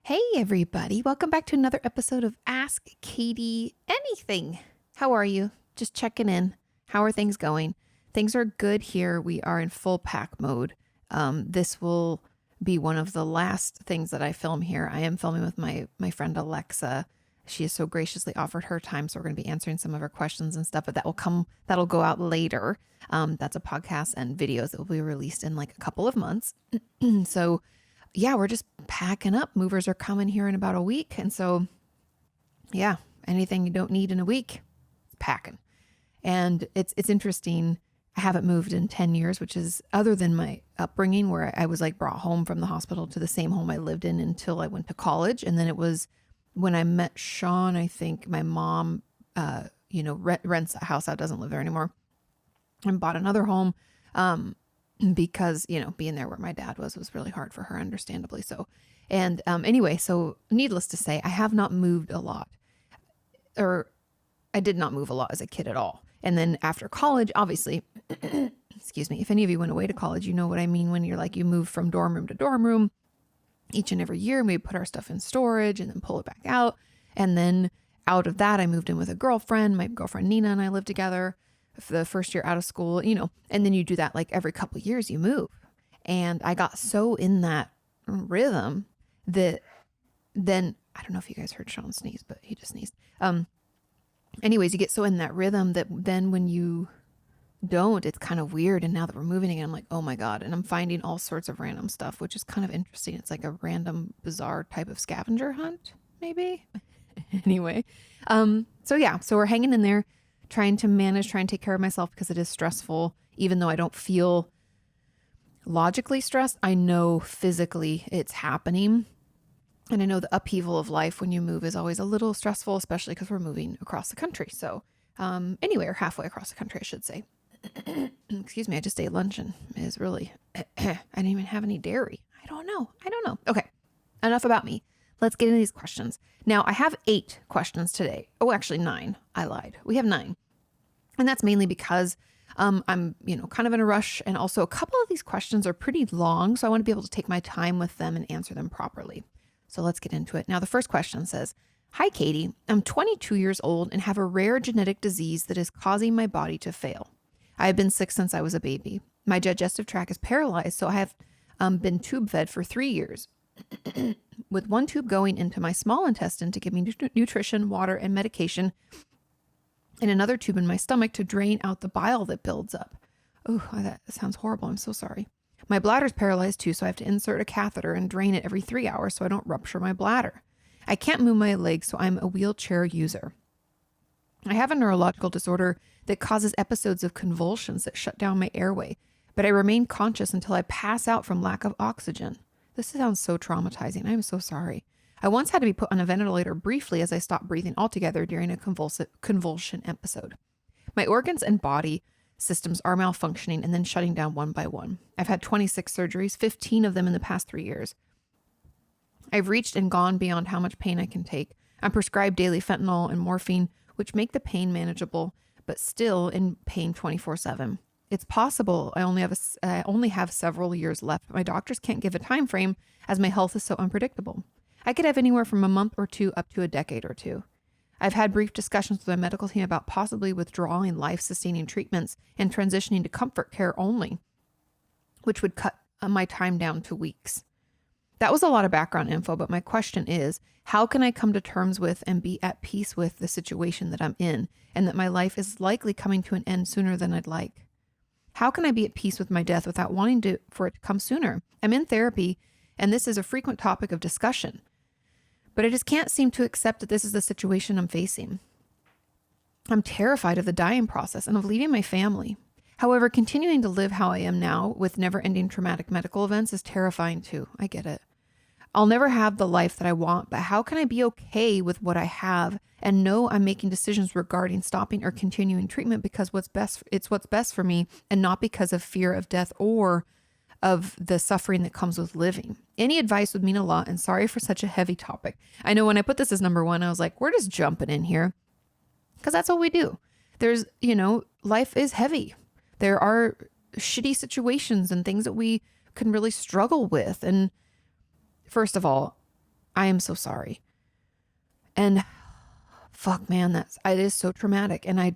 Hey, everybody. Welcome back to another episode of Ask Kati Anything. How are you? Just checking in. How are things going? Things are good here. We are in full pack mode. This will be one of the last things that I film here. I am filming with my friend Alexa. She has so graciously offered her time, so we're going to be answering some of her questions and stuff, but that'll go out later. That's a podcast and videos that will be released in like a couple of months. So yeah, we're just packing up. Movers are coming here in about a week. And so, yeah, anything you don't need in a week, packing. And it's interesting. I haven't moved in 10 years, which is other than my upbringing where I was like brought home from the hospital to the same home I lived in until I went to college. And then it was when I met Sean, I think my mom, rents a house out, doesn't live there anymore, and bought another home. Because, being there where my dad was really hard for her, understandably so. And anyway, so needless to say, I have not moved a lot, or I did not move a lot as a kid at all. And then after college, obviously, excuse me, if any of you went away to college, you know what I mean when you're like, you move from dorm room to dorm room each and every year, and we put our stuff in storage and then pull it back out. And then out of that, I moved in with a girlfriend. My girlfriend Nina and I lived together for the first year out of school, and then you do that like every couple of years you move. And I got so in that rhythm that then, I don't know if you guys heard Sean sneeze, but he just sneezed. Anyways, you get so in that rhythm that then when you don't, it's kind of weird. And now that we're moving again, I'm like, oh my God. And I'm finding all sorts of random stuff, which is kind of interesting. It's like a random, bizarre type of scavenger hunt, maybe. Anyway. So we're hanging in there, trying to take care of myself because it is stressful. Even though I don't feel logically stressed, I know physically it's happening. And I know the upheaval of life when you move is always a little stressful, especially because we're moving across the country. So anyway, or halfway across the country, I should say. Excuse me, I just ate lunch and it is really, I didn't even have any dairy. I don't know. Okay, enough about me. Let's get into these questions. Now, I have 8 questions today. Oh, actually 9. I lied. We have 9. And that's mainly because I'm, kind of in a rush. And also a couple of these questions are pretty long. So I want to be able to take my time with them and answer them properly. So let's get into it. Now, the first question says, "Hi, Kati. I'm 22 years old and have a rare genetic disease that is causing my body to fail. I have been sick since I was a baby. My digestive tract is paralyzed, so I have been tube fed for 3 years. With one tube going into my small intestine to give me nutrition, water, and medication, and another tube in my stomach to drain out the bile that builds up." Oh, that sounds horrible. I'm so sorry. "My bladder's paralyzed too, so I have to insert a catheter and drain it every 3 hours so I don't rupture my bladder. I can't move my legs, so I'm a wheelchair user. I have a neurological disorder that causes episodes of convulsions that shut down my airway, but I remain conscious until I pass out from lack of oxygen. This sounds so traumatizing. I'm so sorry. I once had to be put on a ventilator briefly as I stopped breathing altogether during a convulsion episode. My organs and body systems are malfunctioning and then shutting down one by one. I've had 26 surgeries, 15 of them in the past 3 years. I've reached and gone beyond how much pain I can take. I'm prescribed daily fentanyl and morphine, which make the pain manageable, but still in pain 24/7. It's possible I only have several years left, but my doctors can't give a time frame as my health is so unpredictable. I could have anywhere from a month or 2 up to a decade or 2. I've had brief discussions with my medical team about possibly withdrawing life-sustaining treatments and transitioning to comfort care only, which would cut my time down to weeks. That was a lot of background info, but my question is, how can I come to terms with and be at peace with the situation that I'm in and that my life is likely coming to an end sooner than I'd like? How can I be at peace with my death without wanting for it to come sooner? I'm in therapy, and this is a frequent topic of discussion, but I just can't seem to accept that this is the situation I'm facing. I'm terrified of the dying process and of leaving my family. However, continuing to live how I am now with never-ending traumatic medical events is terrifying too. I get it. I'll never have the life that I want, but how can I be okay with what I have and know I'm making decisions regarding stopping or continuing treatment because it's what's best for me and not because of fear of death or of the suffering that comes with living? Any advice would mean a lot, and sorry for such a heavy topic. I know when I put this as number 1, I was like, we're just jumping in here because that's what we do. There's, life is heavy. There are shitty situations and things that we can really struggle with. And first of all, I am so sorry. And fuck, man, it is so traumatic. And I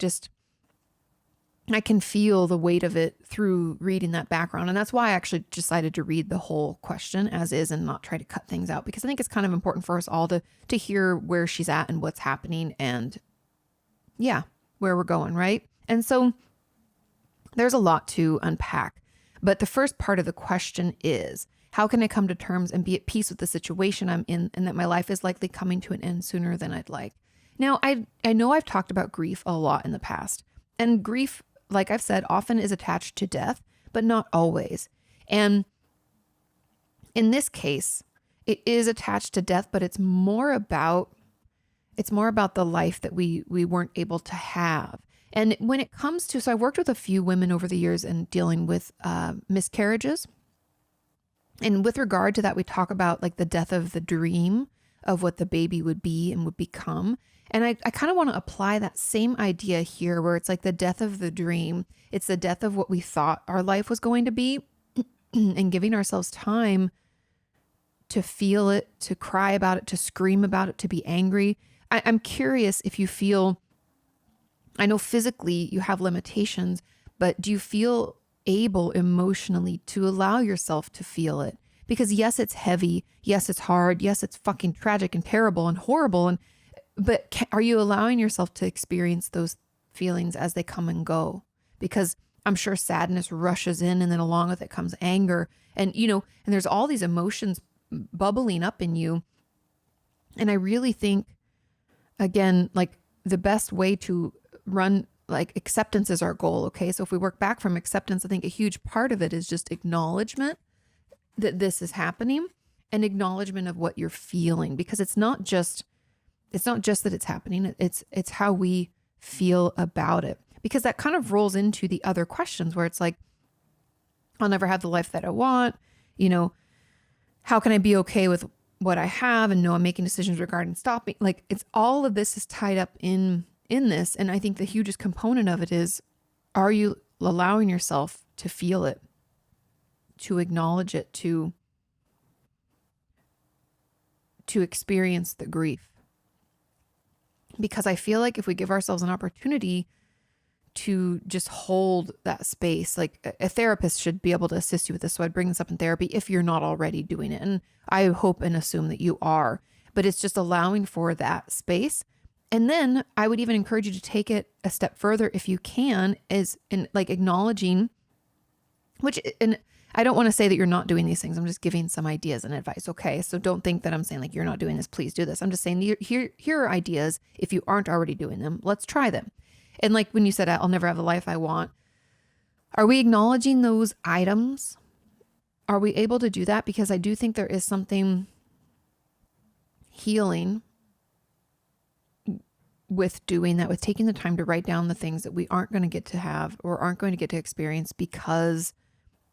can feel the weight of it through reading that background. And that's why I actually decided to read the whole question as is and not try to cut things out, because I think it's kind of important for us all to hear where she's at and what's happening and yeah, where we're going, right? And so there's a lot to unpack. But the first part of the question is, how can I come to terms and be at peace with the situation I'm in and that my life is likely coming to an end sooner than I'd like? Now, I know I've talked about grief a lot in the past, and grief, like I've said, often is attached to death, but not always. And in this case, it is attached to death, but it's more about the life that we weren't able to have. And when it comes to, so I worked with a few women over the years in dealing with miscarriages. And with regard to that, we talk about like the death of the dream of what the baby would be and would become. And I kind of want to apply that same idea here, where it's like the death of the dream. It's the death of what we thought our life was going to be and giving ourselves time to feel it, to cry about it, to scream about it, to be angry. I'm curious if you feel, I know physically you have limitations, but do you feel able emotionally to allow yourself to feel it? Because yes, it's heavy. Yes, it's hard. Yes, it's fucking tragic and terrible and horrible. But are you allowing yourself to experience those feelings as they come and go? Because I'm sure sadness rushes in, and then along with it comes anger. And, and there's all these emotions bubbling up in you. And I really think, again, like the best way to run, like acceptance is our goal. Okay. So if we work back from acceptance, I think a huge part of it is just acknowledgement that this is happening and acknowledgement of what you're feeling, because it's not just that it's happening. It's how we feel about it, because that kind of rolls into the other questions where it's like, I'll never have the life that I want. How can I be okay with what I have and know I'm making decisions regarding stopping? Like, it's all of this is tied up in this. And I think the hugest component of it is, are you allowing yourself to feel it, to acknowledge it, to experience the grief? Because I feel like if we give ourselves an opportunity to just hold that space, like a therapist should be able to assist you with this. So I'd bring this up in therapy if you're not already doing it. And I hope and assume that you are, but it's just allowing for that space. And then I would even encourage you to take it a step further if you can, is in like acknowledging, and I don't want to say that you're not doing these things. I'm just giving some ideas and advice. Okay. So don't think that I'm saying like, you're not doing this, please do this. I'm just saying here are ideas. If you aren't already doing them, let's try them. And like when you said, I'll never have the life I want, are we acknowledging those items? Are we able to do that? Because I do think there is something healing with doing that, with taking the time to write down the things that we aren't going to get to have or aren't going to get to experience because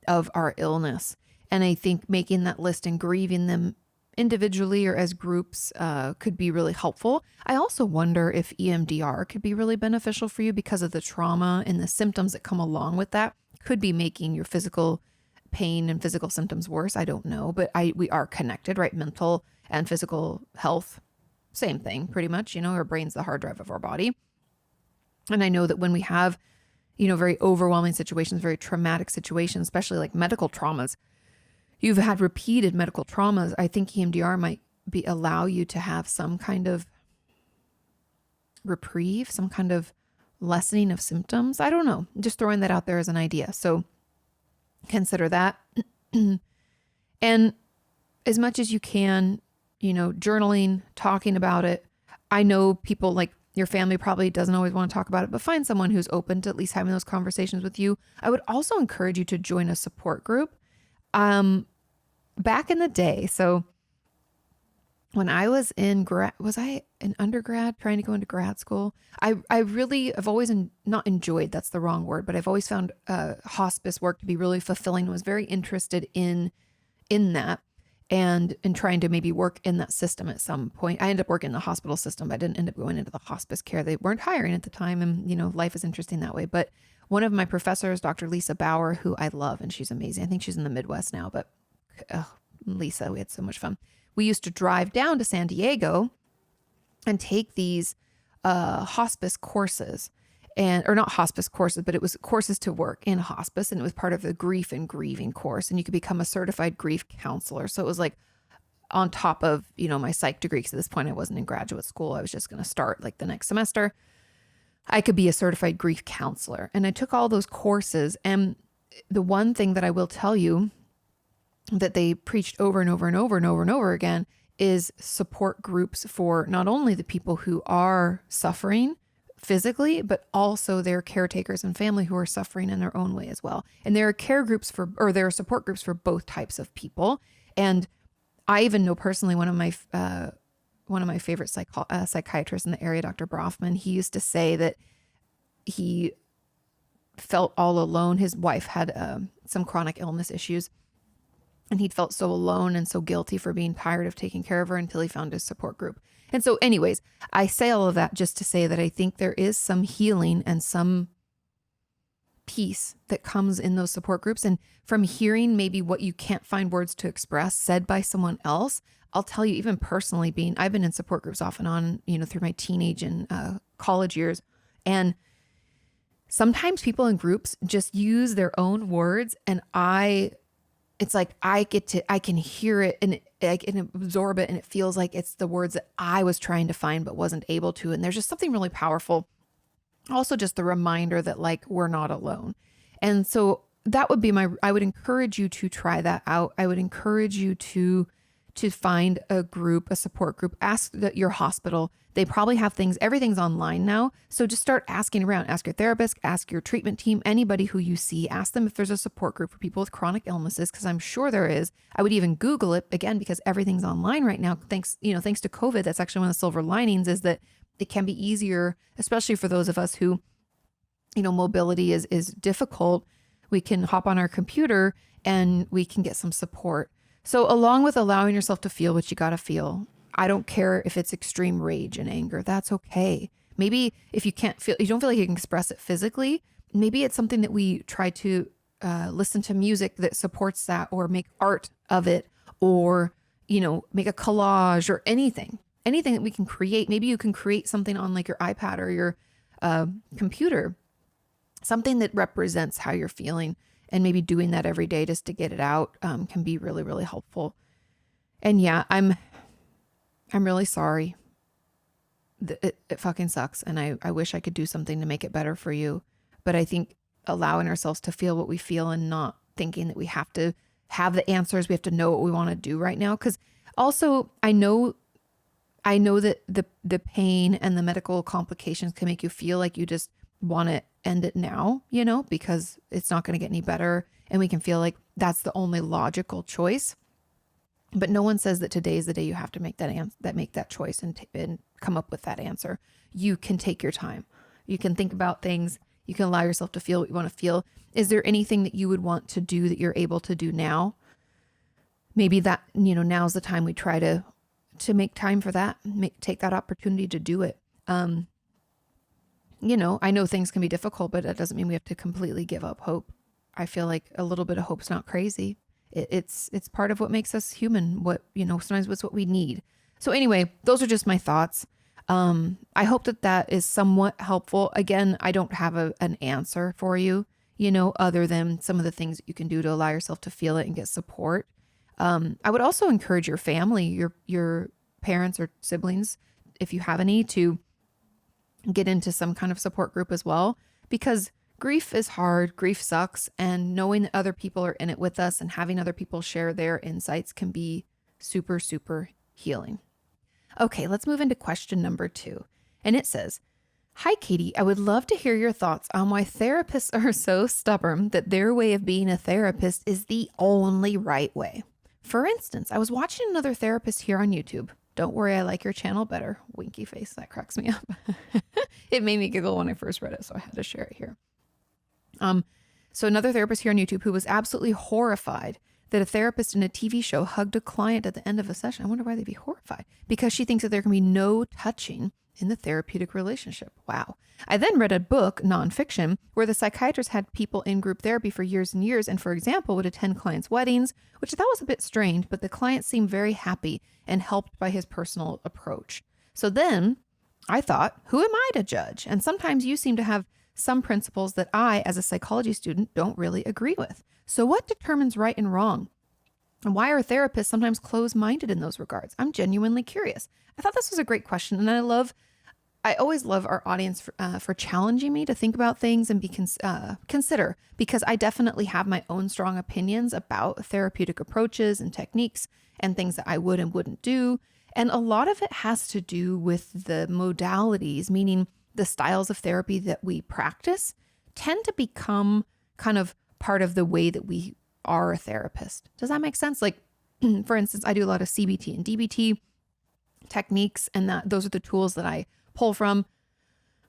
of our illness. And I think making that list and grieving them individually or as groups could be really helpful. I also wonder if EMDR could be really beneficial for you because of the trauma and the symptoms that come along with that. Could be making your physical pain and physical symptoms worse. I don't know, but we are connected, right? Mental and physical health, same thing pretty much. Our brain's the hard drive of our body. And I know that when we have, very overwhelming situations, very traumatic situations, especially like medical traumas, you've had repeated medical traumas, I think EMDR might allow you to have some kind of reprieve, some kind of lessening of symptoms. I don't know. I'm just throwing that out there as an idea. So consider that. And as much as you can, journaling, talking about it. I know people like your family probably doesn't always want to talk about it, but find someone who's open to at least having those conversations with you. I would also encourage you to join a support group. Back in the day, so when I was was I an undergrad trying to go into grad school? I really have always not enjoyed, that's the wrong word, but I've always found hospice work to be really fulfilling. Was very interested in that and trying to maybe work in that system at some point. I ended up working in the hospital system, but I didn't end up going into the hospice care. They weren't hiring at the time, and life is interesting that way. But one of my professors, Dr. Lisa Bauer, who I love, and she's amazing. I think she's in the Midwest now, but Lisa, we had so much fun. we used to drive down to San Diego and take these hospice courses, or not hospice courses, but it was courses to work in hospice. And it was part of the grief and grieving course. And you could become a certified grief counselor. So it was like on top of, my psych degree. Because at this point I wasn't in graduate school. I was just going to start like the next semester. I could be a certified grief counselor. And I took all those courses. And the one thing that I will tell you that they preached over and over and over and over and over again is support groups for not only the people who are suffering physically, but also their caretakers and family who are suffering in their own way as well. And there are there are support groups for both types of people. And I even know personally one of my favorite psychiatrists in the area, Dr. Brofman, he used to say that he felt all alone. His wife had some chronic illness issues. And he'd felt so alone and so guilty for being tired of taking care of her until he found his support group. And so anyways, I say all of that just to say that I think there is some healing and some peace that comes in those support groups. And from hearing maybe what you can't find words to express said by someone else, I'll tell you, even personally I've been in support groups off and on, through my teenage and college years. And sometimes people in groups just use their own words, and it's like I can hear it and I can absorb it, and it feels like it's the words that I was trying to find but wasn't able to. And there's just something really powerful. Also just the reminder that like we're not alone. And so that would be I would encourage you to try that out. I would encourage you to find a group, a support group. Ask your hospital. They probably have everything's online now. So just start asking around. Ask your therapist, ask your treatment team, anybody who you see. Ask them if there's a support group for people with chronic illnesses, because I'm sure there is. I would even Google it again, because everything's online right now. Thanks to COVID. That's actually one of the silver linings, is that it can be easier, especially for those of us who, mobility is difficult. We can hop on our computer and we can get some support. So along with allowing yourself to feel what you got to feel, I don't care if it's extreme rage and anger. That's okay. Maybe if you don't feel like you can express it physically, maybe it's something that we try to listen to music that supports that, or make art of it, or, make a collage or anything that we can create. Maybe you can create something on like your iPad or your computer, something that represents how you're feeling. And maybe doing that every day just to get it out can be really, really helpful. And yeah, I'm really sorry. It fucking sucks. And I wish I could do something to make it better for you. But I think allowing ourselves to feel what we feel and not thinking that we have to have the answers, we have to know what we want to do right now. Because also I know that the pain and the medical complications can make you feel like you just want to end it now, because it's not going to get any better. And we can feel like that's the only logical choice. But no one says that today is the day you have to make that choice and come up with that answer. You can take your time. You can think about things. You can allow yourself to feel what you want to feel. Is there anything that you would want to do that you're able to do now? Maybe that, now's the time we try to make time for that, take that opportunity to do it. I know things can be difficult, but that doesn't mean we have to completely give up hope. I feel like a little bit of hope's not crazy. It's part of what makes us human. Sometimes it's what we need. So anyway, those are just my thoughts. I hope that is somewhat helpful. Again, I don't have an answer for you, other than some of the things that you can do to allow yourself to feel it and get support. I would also encourage your family, your parents or siblings, if you have any, to get into some kind of support group as well, because grief is hard, grief sucks, and knowing that other people are in it with us and having other people share their insights can be super, super healing. Okay, let's move into question number 2. And it says, "Hi, Katie. I would love to hear your thoughts on why therapists are so stubborn that their way of being a therapist is the only right way. For instance, I was watching another therapist here on YouTube. Don't worry, I like your channel better. Winky face, that cracks me up." It made me giggle when I first read it, so I had to share it here. So another therapist here on YouTube who was absolutely horrified that a therapist in a TV show hugged a client at the end of a session. I wonder why they'd be horrified. Because she thinks that there can be no touching in the therapeutic relationship. Wow. I then read a book, nonfiction, where the psychiatrist had people in group therapy for years and years, and for example, would attend clients' weddings, which I thought was a bit strange, but the clients seemed very happy and helped by his personal approach. So then I thought, who am I to judge? And sometimes you seem to have some principles that I, as a psychology student, don't really agree with. So what determines right and wrong? And why are therapists sometimes closed-minded in those regards? I'm genuinely curious. I thought this was a great question, and I always love our audience for challenging me to think about things and consider, because I definitely have my own strong opinions about therapeutic approaches and techniques and things that I would and wouldn't do. And a lot of it has to do with the modalities, meaning the styles of therapy that we practice tend to become kind of part of the way that we are a therapist. Does that make sense? Like, for instance, I do a lot of CBT and DBT techniques, and those are the tools that I pull from.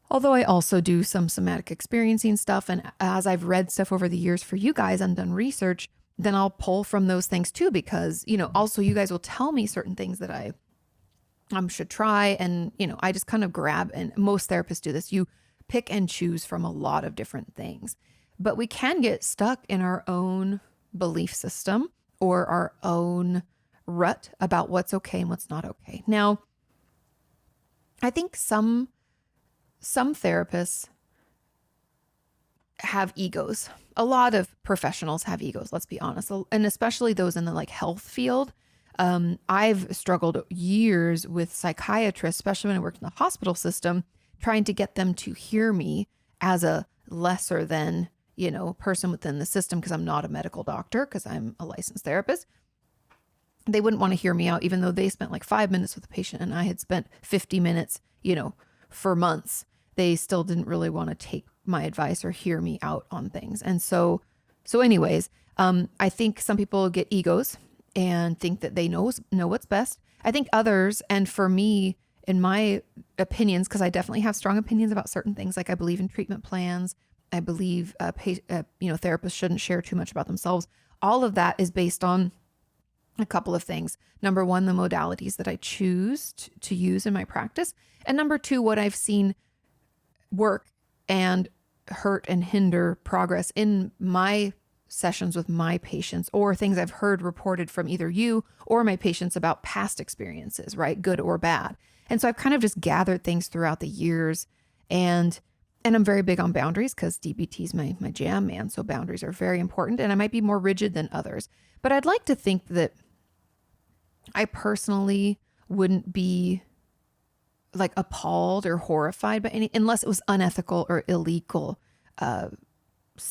Although I also do some somatic experiencing stuff. And as I've read stuff over the years for you guys and done research, then I'll pull from those things too, because, also you guys will tell me certain things that I should try. And, I just kind of grab, and most therapists do this. You pick and choose from a lot of different things, but we can get stuck in our own belief system or our own rut about what's okay and what's not okay. Now, I think some therapists have egos. A lot of professionals have egos, let's be honest. And especially those in the health field. I've struggled years with psychiatrists, especially when I worked in the hospital system, trying to get them to hear me as a lesser than, person within the system, because I'm not a medical doctor, because I'm a licensed therapist. They wouldn't want to hear me out, even though they spent 5 minutes with a patient and I had spent 50 minutes, for months. They still didn't really want to take my advice or hear me out on things. And so anyways, I think some people get egos and think that they know what's best. I think others, and for me, in my opinions, because I definitely have strong opinions about certain things, like I believe in treatment plans. I believe, therapists shouldn't share too much about themselves. All of that is based on a couple of things. Number one, the modalities that I choose to use in my practice. And number two, what I've seen work and hurt and hinder progress in my sessions with my patients, or things I've heard reported from either you or my patients about past experiences, right? Good or bad. And so I've kind of just gathered things throughout the years, and I'm very big on boundaries, because DBT is my jam, man. So boundaries are very important, and I might be more rigid than others, but I'd like to think that I personally wouldn't be appalled or horrified by any, unless it was unethical or illegal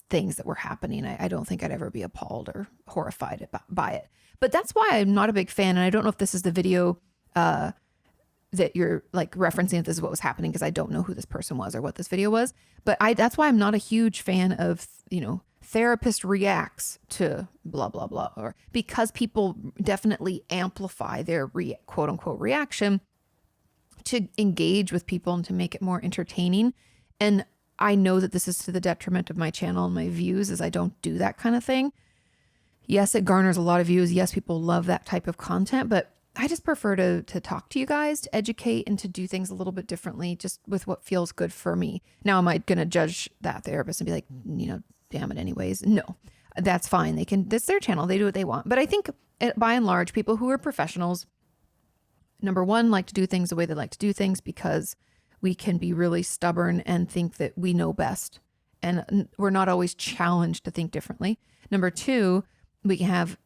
things that were happening. I don't think I'd ever be appalled or horrified by it. But that's why I'm not a big fan. And I don't know if this is the video that you're referencing, if this is what was happening, because I don't know who this person was or what this video was. But that's why I'm not a huge fan of, therapist reacts to blah, blah, blah, or because people definitely amplify their quote unquote reaction to engage with people and to make it more entertaining. And I know that this is to the detriment of my channel and my views, as I don't do that kind of thing. Yes, it garners a lot of views. Yes, people love that type of content, but I just prefer to talk to you guys, to educate, and to do things a little bit differently, just with what feels good for me. Now, am I going to judge that therapist and be like, damn it anyways? No, that's fine. This is their channel. They do what they want. But I think by and large, people who are professionals, number one, like to do things the way they like to do things, because we can be really stubborn and think that we know best. And we're not always challenged to think differently. Number two, we can have,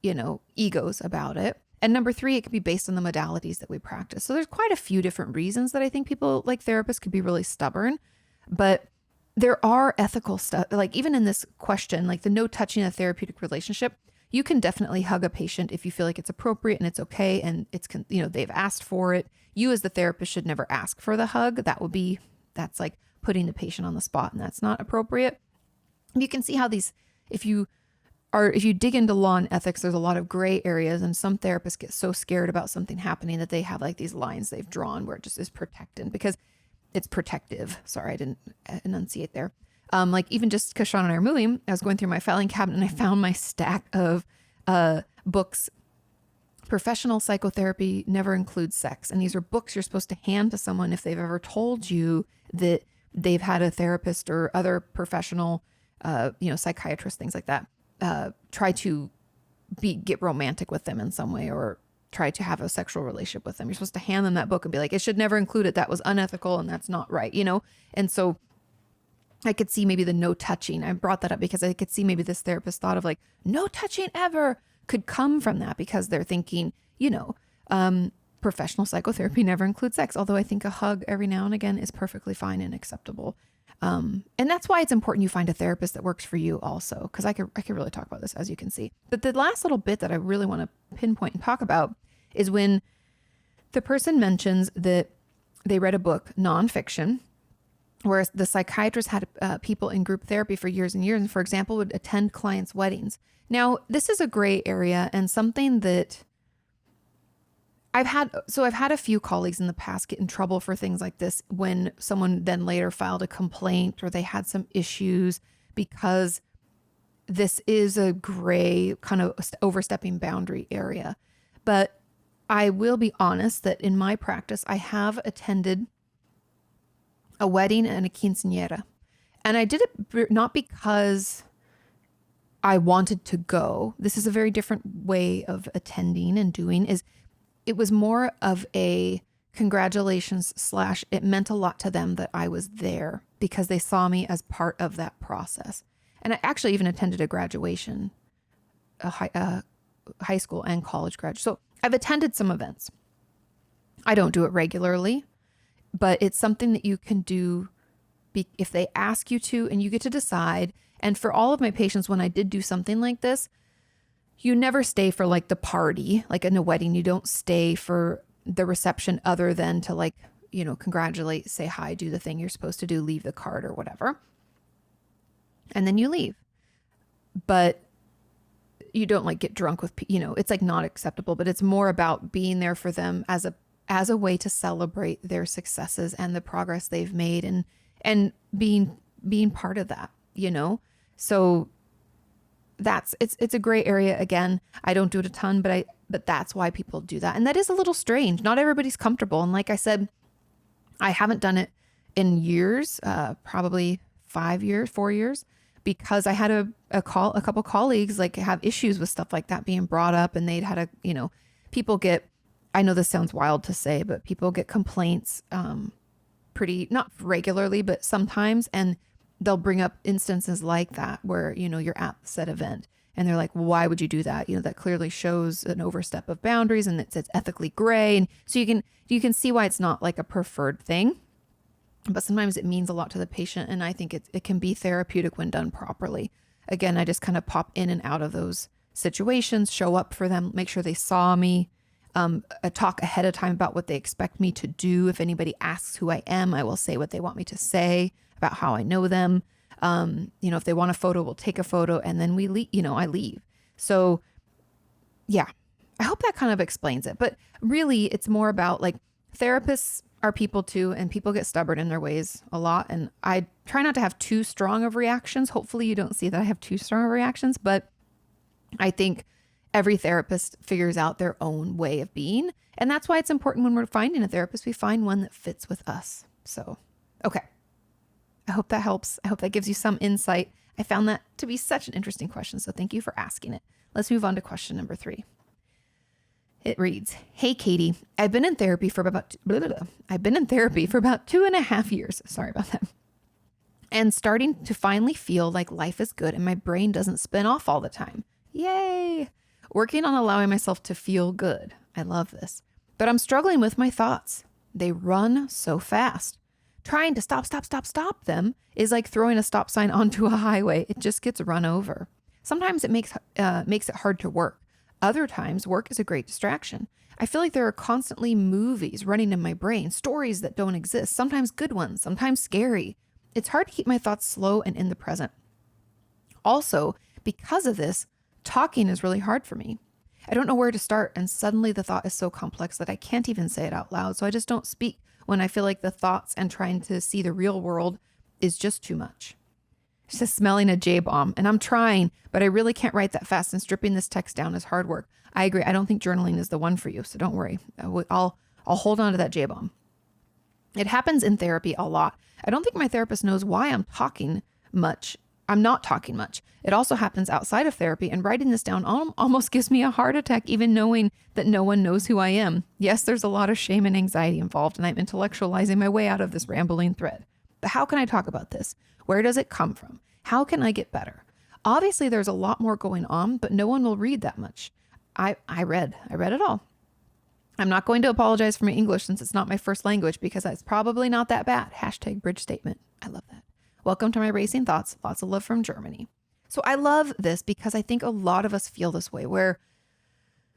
egos about it. And number three, it could be based on the modalities that we practice. So there's quite a few different reasons that I think people like therapists could be really stubborn, but there are ethical stuff. Even in this question, the no touching a therapeutic relationship, you can definitely hug a patient if you feel like it's appropriate and it's okay. And they've asked for it. You as the therapist should never ask for the hug. That's putting the patient on the spot, and that's not appropriate. You can see how if you dig into law and ethics, there's a lot of gray areas, and some therapists get so scared about something happening that they have these lines they've drawn where it just is protected, because it's protective. Sorry, I didn't enunciate there. Even just because Sean and I are moving, I was going through my filing cabinet and I found my stack of books, Professional psychotherapy never includes sex. And these are books you're supposed to hand to someone if they've ever told you that they've had a therapist or other professional, psychiatrist, things like that, try to get romantic with them in some way or try to have a sexual relationship with them. You're supposed to hand them that book and be like, it should never include it. That was unethical and that's not right, And so I could see maybe the no touching. I brought that up because I could see maybe this therapist thought of like, no touching ever could come from that because they're thinking, professional psychotherapy never includes sex. Although I think a hug every now and again is perfectly fine and acceptable. And that's why it's important you find a therapist that works for you also, because I could really talk about this, as you can see. But the last little bit that I really want to pinpoint and talk about is when the person mentions that they read a book, nonfiction, where the psychiatrist had people in group therapy for years and years, and for example, would attend clients' weddings. Now, this is a gray area and something that I've had a few colleagues in the past get in trouble for things like this when someone then later filed a complaint or they had some issues, because this is a gray kind of overstepping boundary area. But I will be honest that in my practice, I have attended a wedding and a quinceañera. And I did it not because I wanted to go. This is a very different way of attending and doing. It was more of a congratulations / it meant a lot to them that I was there because they saw me as part of that process. And I actually even attended a graduation, a high school and college graduation. So I've attended some events. I don't do it regularly, but it's something that you can do if they ask you to, and you get to decide. And for all of my patients, when I did do something like this, you never stay for like the party, like in a wedding, you don't stay for the reception other than to congratulate, say hi, do the thing you're supposed to do, leave the card or whatever. And then you leave. But you don't get drunk with, it's not acceptable, but it's more about being there for them as a way to celebrate their successes and the progress they've made and being part of that, So it's a gray area. Again, I don't do it a ton, but that's why people do that. And that is a little strange. Not everybody's comfortable. And like I said, I haven't done it in years, probably 4 years, because I had a couple colleagues have issues with stuff like that being brought up, and they'd had people get, I know this sounds wild to say, but people get complaints, pretty, not regularly, but sometimes. And they'll bring up instances like that where, you're at said event and they're like, well, why would you do that? That clearly shows an overstep of boundaries and it's ethically gray. And so you can see why it's not like a preferred thing, but sometimes it means a lot to the patient. And I think it can be therapeutic when done properly. Again, I just kind of pop in and out of those situations, show up for them, make sure they saw me, talk ahead of time about what they expect me to do. If anybody asks who I am, I will say what they want me to say about how I know them. If they want a photo, we'll take a photo and then we leave, I leave. So yeah, I hope that kind of explains it, but really it's more about therapists are people too, and people get stubborn in their ways a lot. And I try not to have too strong of reactions. Hopefully you don't see that I have too strong of reactions, but I think every therapist figures out their own way of being. And that's why it's important when we're finding a therapist, we find one that fits with us. So, okay. I hope that helps. I hope that gives you some insight. I found that to be such an interesting question. So thank you for asking it. Let's move on to question number 3. It reads, "Hey, Katie, I've been in therapy for about 2.5 years. Sorry about that. And starting to finally feel like life is good and my brain doesn't spin off all the time. Yay. Working on allowing myself to feel good. I love this. But I'm struggling with my thoughts. They run so fast. Trying to stop them is like throwing a stop sign onto a highway. It just gets run over. Sometimes it makes it hard to work. Other times, work is a great distraction. I feel like there are constantly movies running in my brain, stories that don't exist, sometimes good ones, sometimes scary. It's hard to keep my thoughts slow and in the present. Also, because of this, talking is really hard for me. I don't know where to start, and suddenly the thought is so complex that I can't even say it out loud, so I just don't speak when I feel like the thoughts and trying to see the real world is just too much. She says smelling a J-bomb, and I'm trying, but I really can't write that fast, and stripping this text down is hard work. I agree. I don't think journaling is the one for you, so don't worry. I'll hold on to that J-bomb. It happens in therapy a lot. I don't think my therapist knows why I'm talking much. I'm not talking much. It also happens outside of therapy, and writing this down almost gives me a heart attack, even knowing that no one knows who I am. Yes, there's a lot of shame and anxiety involved, and I'm intellectualizing my way out of this rambling thread. But how can I talk about this? Where does it come from? How can I get better? Obviously, there's a lot more going on, but no one will read that much. I read it all. I'm not going to apologize for my English since it's not my first language, because it's probably not that bad. # bridge statement. I love that. Welcome to my racing thoughts. Lots of love from Germany. So I love this because I think a lot of us feel this way, where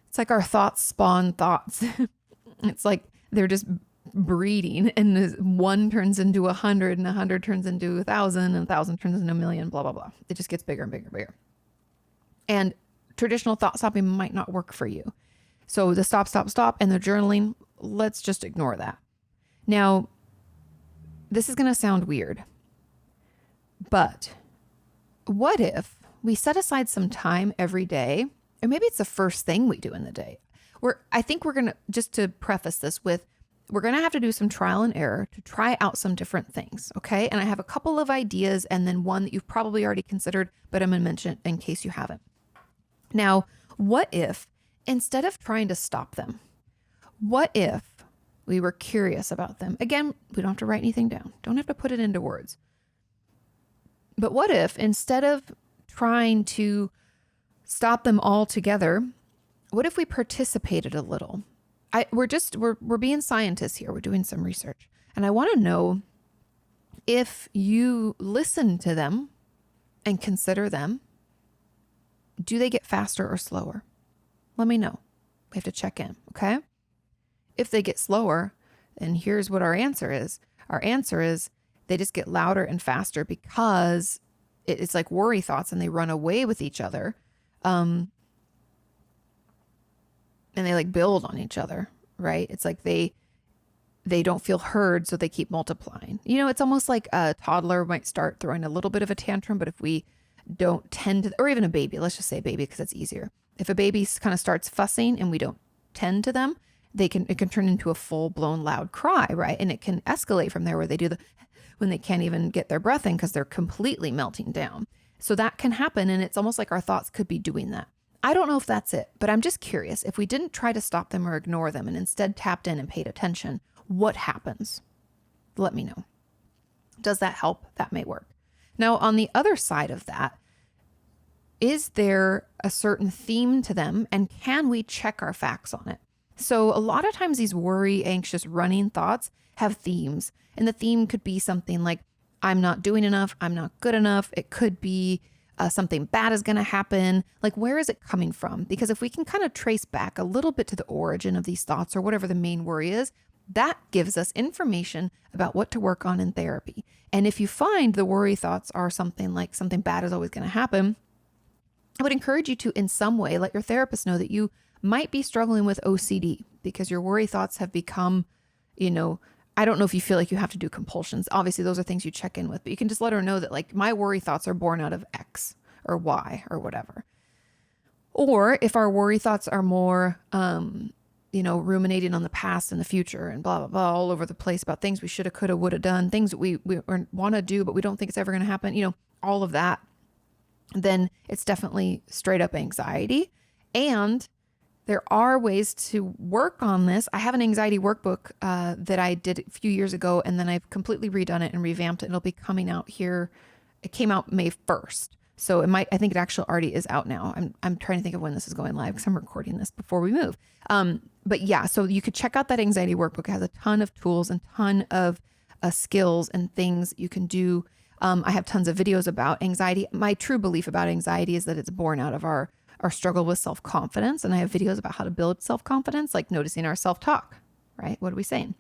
it's like our thoughts spawn thoughts. It's like they're just breeding, and one turns into 100, and 100 turns into 1,000, and 1,000 turns into 1,000,000, blah, blah, blah. It just gets bigger and bigger and bigger. And traditional thought stopping might not work for you. So the stop, and the journaling, let's just ignore that. Now, this is going to sound weird, but what if we set aside some time every day, or maybe it's the first thing we do in the day, where I think we're going to, just to preface this with, we're going to have to do some trial and error to try out some different things. Okay. And I have a couple of ideas, and then one that you've probably already considered, but I'm going to mention it in case you haven't. Now, what if instead of trying to stop them, what if we were curious about them? Again, we don't have to write anything down. Don't have to put it into words. But what if instead of trying to stop them altogether, what if we participated a little? We're being scientists here. We're doing some research. And I want to know if you listen to them and consider them, do they get faster or slower? Let me know. We have to check in, okay? If they get slower, then here's what our answer is. Our answer is they just get louder and faster because it's like worry thoughts, and they run away with each other. And they like build on each other, right? It's like they don't feel heard, so they keep multiplying. You know, it's almost like a toddler might start throwing a little bit of a tantrum, but if we don't tend to, or even a baby, let's just say baby because it's easier. If a baby kind of starts fussing and we don't tend to them, it can turn into a full blown loud cry, right? And it can escalate from there, where they do when they can't even get their breath in because they're completely melting down. So that can happen, and it's almost like our thoughts could be doing that. I don't know if that's it, but I'm just curious. If we didn't try to stop them or ignore them, and instead tapped in and paid attention, what happens? Let me know. Does that help? That may work. Now, on the other side of that, is there a certain theme to them, and can we check our facts on it? So a lot of times these worry, anxious, running thoughts have themes, and the theme could be something like, I'm not doing enough, I'm not good enough. It could be something bad is going to happen. Like, where is it coming from? Because if we can kind of trace back a little bit to the origin of these thoughts, or whatever the main worry is, that gives us information about what to work on in therapy. And if you find the worry thoughts are something like something bad is always going to happen, I would encourage you to, in some way, let your therapist know that you might be struggling with OCD, because your worry thoughts have become, I don't know if you feel like you have to do compulsions. Obviously, those are things you check in with, but you can just let her know that, like, my worry thoughts are born out of X or Y or whatever. Or if our worry thoughts are more, ruminating on the past and the future and blah, blah, blah, all over the place about things we shoulda, coulda, woulda done, things that we want to do, but we don't think it's ever going to happen, all of that, then it's definitely straight up anxiety. And there are ways to work on this. I have an anxiety workbook that I did a few years ago, and then I've completely redone it and revamped it. It'll be coming out here. It came out May 1st. So I think it actually already is out now. I'm trying to think of when this is going live, because I'm recording this before we move. But yeah, so you could check out that anxiety workbook. It has a ton of tools and ton of skills and things you can do. I have tons of videos about anxiety. My true belief about anxiety is that it's born out of our struggle with self-confidence. And I have videos about how to build self-confidence, like noticing our self-talk, right? What are we saying?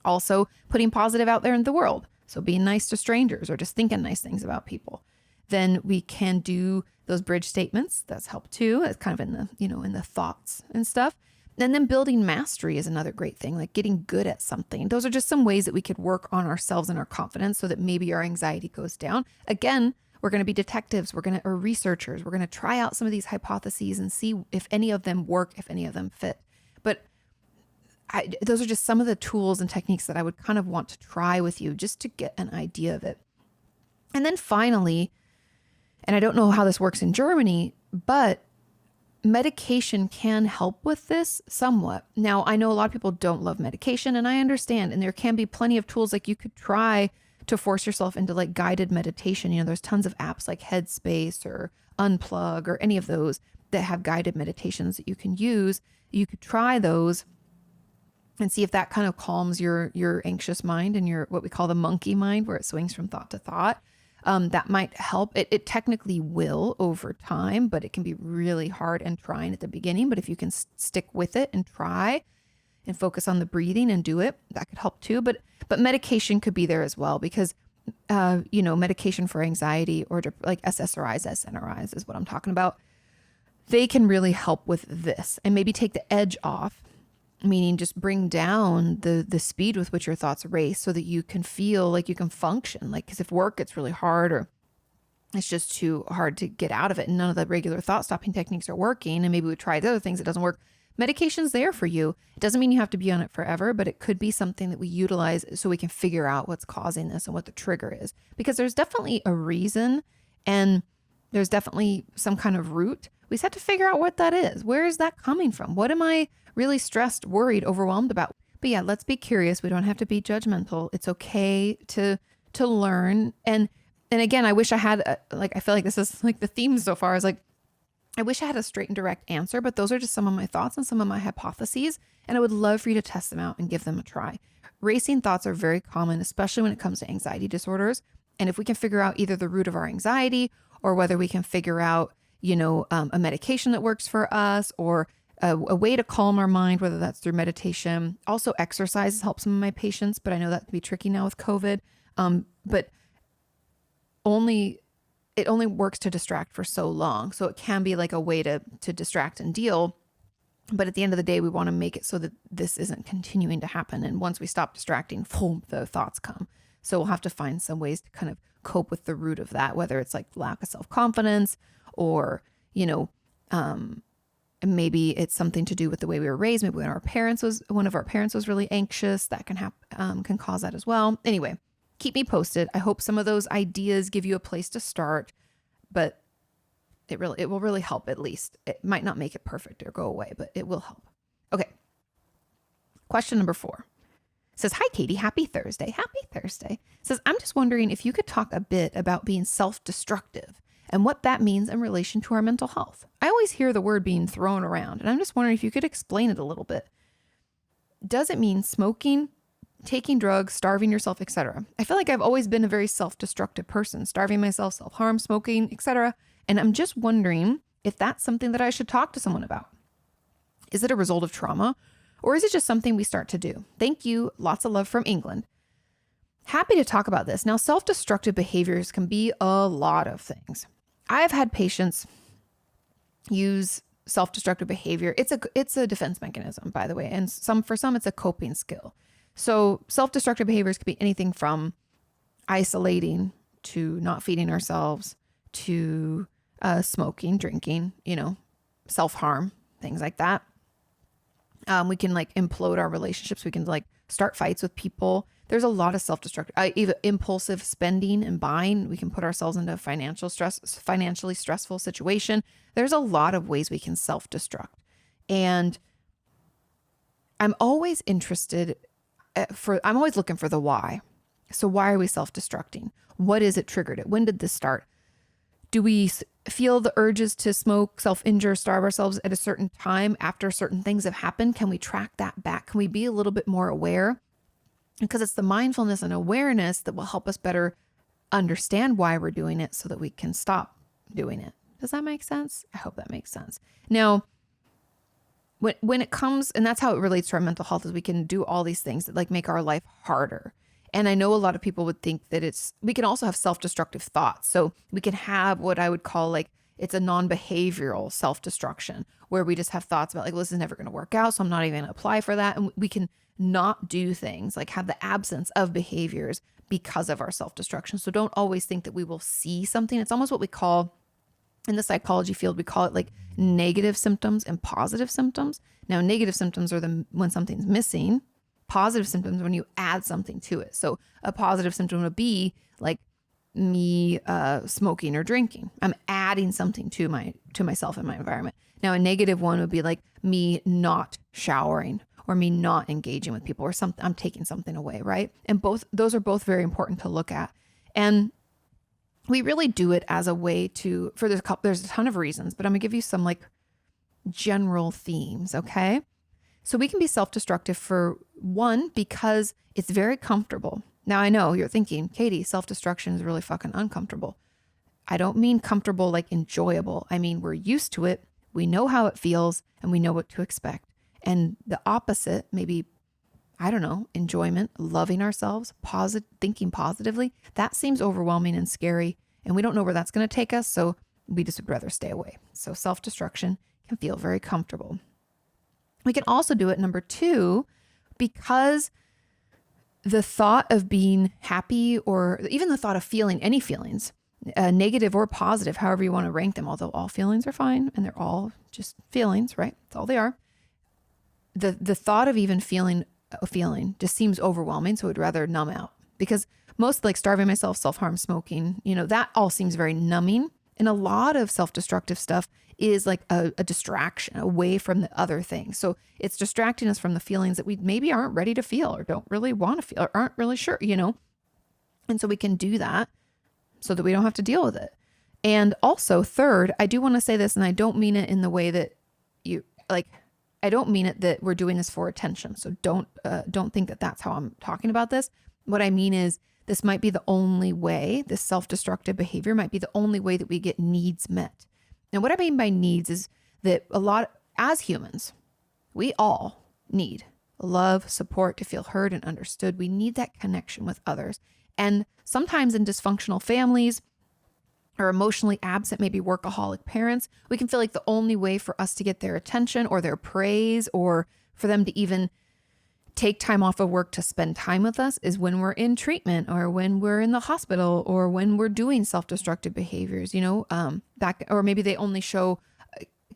Also putting positive out there in the world. So being nice to strangers, or just thinking nice things about people. Then we can do those bridge statements. That's helped too. It's kind of in the, in the thoughts and stuff. And then building mastery is another great thing, like getting good at something. Those are just some ways that we could work on ourselves and our confidence so that maybe our anxiety goes down. Again, we're going to be detectives, or researchers. We're going to try out some of these hypotheses and see if any of them work, if any of them fit. But those are just some of the tools and techniques that I would kind of want to try with you just to get an idea of it. And then finally, and I don't know how this works in Germany, but medication can help with this somewhat. Now, I know a lot of people don't love medication, and I understand, and there can be plenty of tools. Like you could try to force yourself into like guided meditation. You know, there's tons of apps like Headspace or Unplug or any of those that have guided meditations that you can use. You could try those and see if that kind of calms your anxious mind and your, what we call the monkey mind, where it swings from thought to thought. That might help. It technically will over time, but it can be really hard and trying at the beginning. But if you can stick with it and try and focus on the breathing and do it, that could help too. But medication could be there as well, because medication for anxiety or like SSRIs, SNRIs is what I'm talking about. They can really help with this and maybe take the edge off, meaning just bring down the speed with which your thoughts race so that you can feel like you can function. Like, because if work gets really hard or it's just too hard to get out of it and none of the regular thought stopping techniques are working, and maybe we tried other things, it doesn't work, medication's there for you. It doesn't mean you have to be on it forever, but it could be something that we utilize so we can figure out what's causing this and what the trigger is. Because there's definitely a reason and there's definitely some kind of root. We just have to figure out what that is. Where is that coming from? What am I really stressed, worried, overwhelmed about? But yeah, let's be curious. We don't have to be judgmental. It's okay to learn. And again, I wish I had I feel like this is like the theme so far is like, I wish I had a straight and direct answer, but those are just some of my thoughts and some of my hypotheses. And I would love for you to test them out and give them a try. Racing thoughts are very common, especially when it comes to anxiety disorders. And if we can figure out either the root of our anxiety or whether we can figure out, a medication that works for us or a way to calm our mind, whether that's through meditation. Also, exercise helps some of my patients, but I know that can be tricky now with COVID. But it only works to distract for so long. So it can be like a way to distract and deal. But at the end of the day, we want to make it so that this isn't continuing to happen. And once we stop distracting, boom, the thoughts come. So we'll have to find some ways to kind of cope with the root of that, whether it's like lack of self-confidence or, maybe it's something to do with the way we were raised. Maybe one of our parents was really anxious. That can cause that as well. Anyway, keep me posted. I hope some of those ideas give you a place to start, but it will really help. At least it might not make it perfect or go away, but it will help. Okay. Question number 4 says, "Hi, Katie. Happy Thursday." Happy Thursday. Says, "I'm just wondering if you could talk a bit about being self-destructive and what that means in relation to our mental health. I always hear the word being thrown around, and I'm just wondering if you could explain it a little bit. Does it mean smoking, taking drugs, starving yourself, etc.? I feel like I've always been a very self-destructive person, starving myself, self-harm, smoking, etc. And I'm just wondering if that's something that I should talk to someone about. Is it a result of trauma, or is it just something we start to do? Thank you. Lots of love from England." Happy to talk about this. Now, self-destructive behaviors can be a lot of things. I've had patients use self-destructive behavior. It's a defense mechanism, by the way. And for some, it's a coping skill. So self-destructive behaviors could be anything from isolating to not feeding ourselves to smoking, drinking, self-harm, things like that. We can like implode our relationships. We can like start fights with people. There's a lot of self-destructive, even impulsive spending and buying. We can put ourselves into a financially stressful situation. There's a lot of ways we can self-destruct. And I'm always I'm always looking for the why. So why are we self-destructing? What is it triggered it? When did this start? Do we feel the urges to smoke, self-injure, starve ourselves at a certain time after certain things have happened? Can we track that back? Can we be a little bit more aware? Because it's the mindfulness and awareness that will help us better understand why we're doing it so that we can stop doing it. Does that make sense? I hope that makes sense. Now, when it comes, and that's how it relates to our mental health, is we can do all these things that like make our life harder. And I know a lot of people would think that we can also have self-destructive thoughts. So we can have what I would call like It's a non-behavioral self-destruction where we just have thoughts about like, well, this is never going to work out, so I'm not even going to apply for that. And we can not do things, like have the absence of behaviors because of our self-destruction. So don't always think that we will see something. It's almost what we call, in the psychology field, we call it like negative symptoms and positive symptoms. Now, negative symptoms are when something's missing. Positive symptoms when you add something to it. So a positive symptom would be like me smoking or drinking. I'm adding something to myself and my environment. Now, a negative one would be like me not showering or me not engaging with people or something. I'm taking something away, right? And those are both very important to look at. And we really do it as a way to, there's a ton of reasons, but I'm gonna give you some like general themes, okay? So we can be self-destructive for one, because it's very comfortable. Now I know you're thinking, Katie, self-destruction is really fucking uncomfortable. I don't mean comfortable like enjoyable. I mean, we're used to it. We know how it feels and we know what to expect. And the opposite, maybe, I don't know, enjoyment, loving ourselves, thinking positively, that seems overwhelming and scary. And we don't know where that's going to take us. So we just would rather stay away. So self-destruction can feel very comfortable. We can also do it, number two, because the thought of being happy or even the thought of feeling any feelings, negative or positive, however you want to rank them, although all feelings are fine and they're all just feelings, right? That's all they are. The thought of even feeling a feeling just seems overwhelming. So I'd rather numb out, because most like starving myself, self-harm, smoking, that all seems very numbing. And a lot of self-destructive stuff is like a distraction away from the other things. So it's distracting us from the feelings that we maybe aren't ready to feel or don't really want to feel or aren't really sure, And so we can do that so that we don't have to deal with it. And also third, I do want to say this, and I don't mean it in the way that I don't mean it that we're doing this for attention. So don't think that that's how I'm talking about this. What I mean is this might be the only way, this self-destructive behavior might be the only way that we get needs met. And what I mean by needs is that as humans, we all need love, support, to feel heard and understood. We need that connection with others. And sometimes in dysfunctional families or emotionally absent, maybe workaholic parents, we can feel like the only way for us to get their attention or their praise or for them to even take time off of work to spend time with us is when we're in treatment or when we're in the hospital or when we're doing self-destructive behaviors, or maybe they only show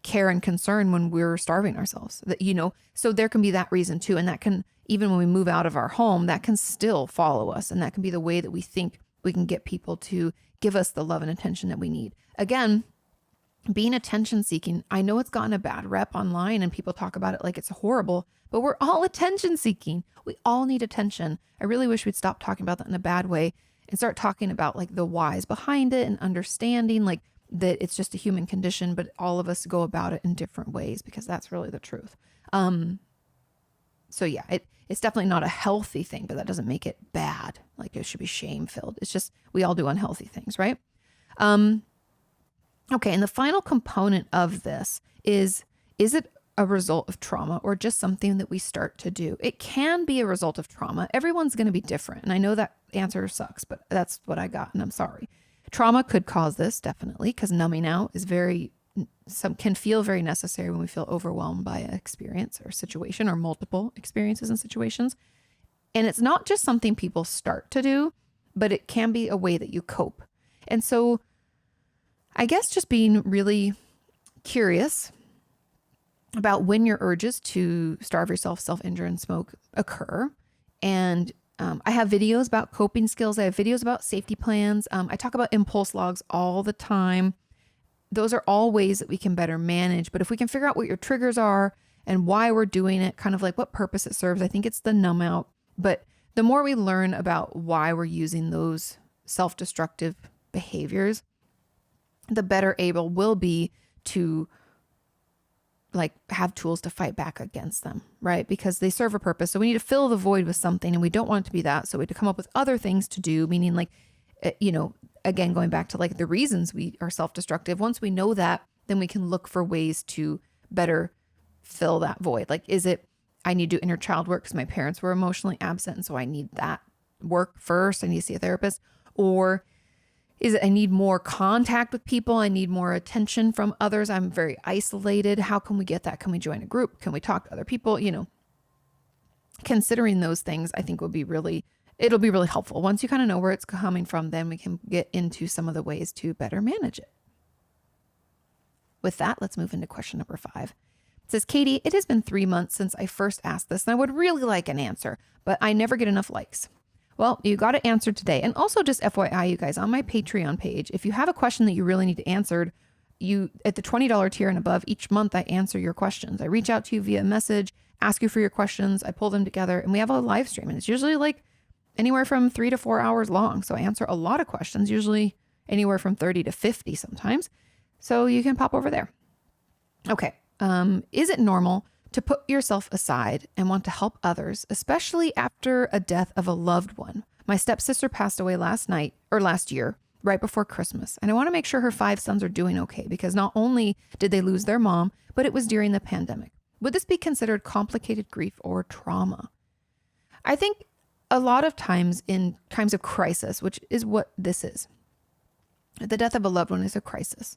care and concern when we're starving ourselves, so there can be that reason too. And that can, even when we move out of our home, that can still follow us. And that can be the way that we think we can get people to give us the love and attention that we need. Again, being attention seeking, I know it's gotten a bad rep online and people talk about it like it's horrible, but we're all attention seeking. We all need attention. I really wish we'd stop talking about that in a bad way and start talking about like the whys behind it and understanding like that it's just a human condition, but all of us go about it in different ways, because that's really the truth. So yeah, it's definitely not a healthy thing, but that doesn't make it bad. Like it should be shame filled. It's just, we all do unhealthy things, right? Okay. And the final component of this is it a result of trauma or just something that we start to do? It can be a result of trauma. Everyone's going to be different. And I know that answer sucks, but that's what I got. And I'm sorry. Trauma could cause this, definitely, because numbing out is can feel very necessary when we feel overwhelmed by an experience or situation or multiple experiences and situations. And it's not just something people start to do, but it can be a way that you cope. And so I guess just being really curious about when your urges to starve yourself, self-injure, and smoke occur. And I have videos about coping skills. I have videos about safety plans. I talk about impulse logs all the time. Those are all ways that we can better manage. But if we can figure out what your triggers are and why we're doing it, kind of like what purpose it serves, I think it's the numb out. But the more we learn about why we're using those self-destructive behaviors, the better able we'll be to like have tools to fight back against them, right? Because they serve a purpose. So we need to fill the void with something, and we don't want it to be that. So we have to come up with other things to do, meaning like, again, going back to like the reasons we are self-destructive. Once we know that, then we can look for ways to better fill that void. Like, is it, I need to do inner child work because my parents were emotionally absent, and so I need that work first. I need to see a therapist. Or Is it I need more contact with people? I need more attention from others. I'm very isolated. How can we get that? Can we join a group? Can we talk to other people? Considering those things, I think it'll be really helpful. Once you kind of know where it's coming from, then we can get into some of the ways to better manage it. With that, let's move into question number 5. It says, Katie, it has been 3 months since I first asked this, and I would really like an answer, but I never get enough likes. Well, you got to answer today. And also just FYI, you guys, on my Patreon page, if you have a question that you really need answered, at the $20 tier and above, each month I answer your questions. I reach out to you via message, ask you for your questions, I pull them together, and we have a live stream. And it's usually like anywhere from 3 to 4 hours long. So I answer a lot of questions, usually anywhere from 30 to 50 sometimes. So you can pop over there. Okay. Is it normal to put yourself aside and want to help others, especially after a death of a loved one? My stepsister passed away last year, right before Christmas. And I want to make sure her 5 sons are doing okay, because not only did they lose their mom, but it was during the pandemic. Would this be considered complicated grief or trauma? I think a lot of times in times of crisis, which is what this is, the death of a loved one is a crisis,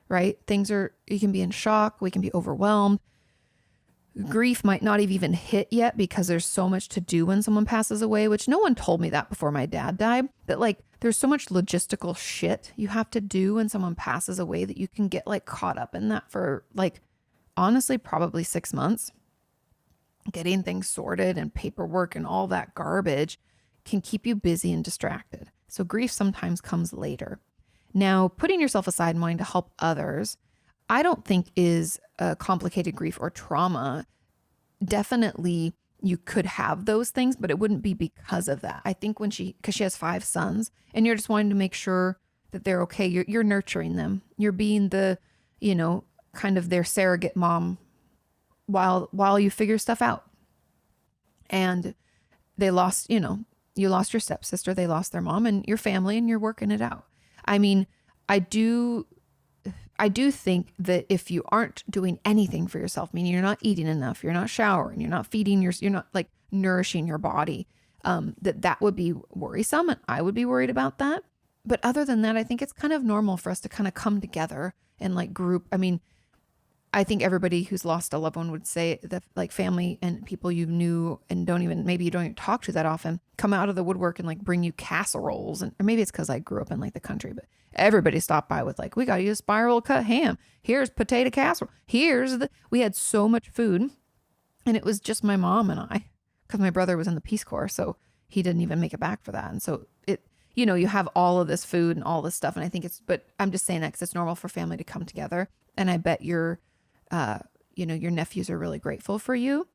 right? You can be in shock. We can be overwhelmed. Grief might not have even hit yet because there's so much to do when someone passes away, which no one told me that before my dad died, but there's so much logistical shit you have to do when someone passes away that you can get caught up in that for honestly, probably 6 months. Getting things sorted and paperwork and all that garbage can keep you busy and distracted. So grief sometimes comes later. Now, putting yourself aside and wanting to help others, I don't think is a complicated grief or trauma. Definitely you could have those things, but it wouldn't be because of that. I think because she has 5 sons and you're just wanting to make sure that they're okay. You're nurturing them. You're being the, kind of their surrogate mom while you figure stuff out. And they lost, you lost your stepsister, they lost their mom and your family, and you're working it out. I mean, I do think that if you aren't doing anything for yourself, meaning you're not eating enough, you're not showering, you're not feeding you're not nourishing your body, that would be worrisome, and I would be worried about that. But other than that, I think it's kind of normal for us to kind of come together and group. I mean, I think everybody who's lost a loved one would say that family and people you knew and maybe you don't even talk to that often, come out of the woodwork and bring you casseroles. Or maybe it's because I grew up in the country, but everybody stopped by with we got you a spiral cut ham. Here's potato casserole. We had so much food, and it was just my mom and I, because my brother was in the Peace Corps. So he didn't even make it back for that. And so you have all of this food and all this stuff. And I think but I'm just saying that because it's normal for family to come together. And I bet your nephews are really grateful for you.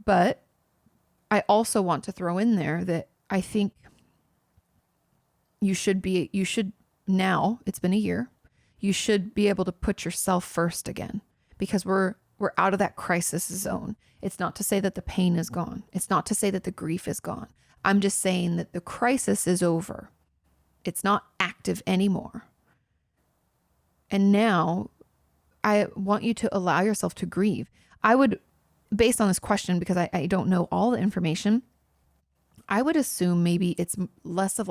But I also want to throw in there that I think you should now, it's been a year, you should be able to put yourself first again, because we're out of that crisis zone. It's not to say that the pain is gone. It's not to say that the grief is gone. I'm just saying that the crisis is over. It's not active anymore. And now I want you to allow yourself to grieve. I would, based on this question, because I don't know all the information, I would assume maybe it's less of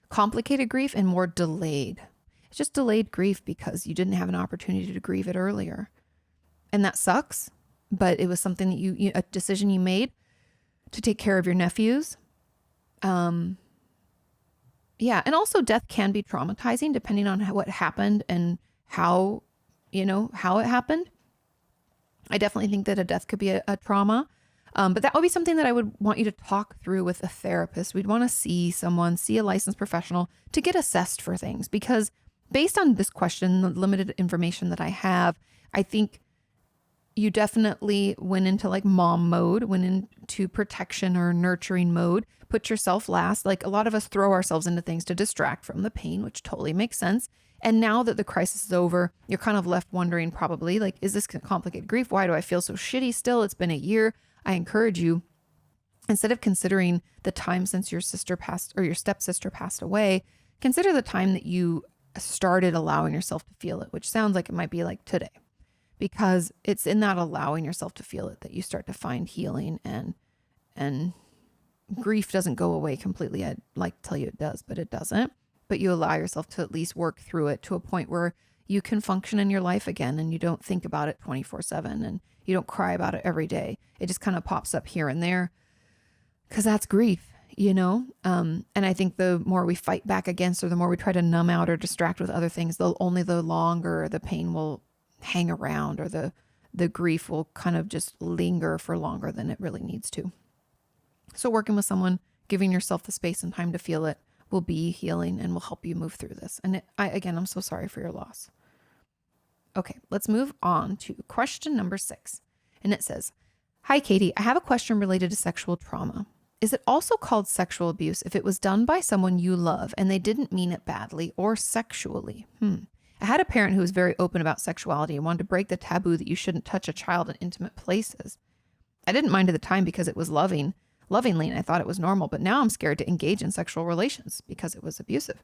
complicated grief and more delayed. It's just delayed grief because you didn't have an opportunity to grieve it earlier. And that sucks, but it was something that a decision you made to take care of your nephews. Yeah. And also death can be traumatizing depending on what happened and how it happened. I definitely think that a death could be a trauma. But that would be something that I would want you to talk through with a therapist. We'd want to see a licensed professional to get assessed for things, because based on this question, the limited information that I have, I think you definitely went into mom mode, went into protection or nurturing mode, put yourself last. A lot of us throw ourselves into things to distract from the pain, which totally makes sense. And now that the crisis is over, you're kind of left wondering probably is this complicated grief? Why do I feel so shitty still? It's been a year. I encourage you, instead of considering the time since your sister passed or your stepsister passed away, consider the time that you started allowing yourself to feel it, which sounds like it might be today, because it's in that allowing yourself to feel it that you start to find healing, and grief doesn't go away completely. I'd like to tell you it does, but it doesn't. but you allow yourself to at least work through it to a point where you can function in your life again and you don't think about it 24/7 and you don't cry about it every day. It just kind of pops up here and there because that's grief, And I think the more we fight back against, or the more we try to numb out or distract with other things, the longer the pain will hang around, or the grief will kind of just linger for longer than it really needs to. So working with someone, giving yourself the space and time to feel it will be healing and will help you move through this. And I'm so sorry for your loss. Okay, let's move on to question number 6. And it says, "Hi, Katie. I have a question related to sexual trauma. Is it also called sexual abuse if it was done by someone you love and they didn't mean it badly or sexually? I had a parent who was very open about sexuality and wanted to break the taboo that you shouldn't touch a child in intimate places. I didn't mind at the time because it was lovingly, and I thought it was normal, but now I'm scared to engage in sexual relations because it was abusive.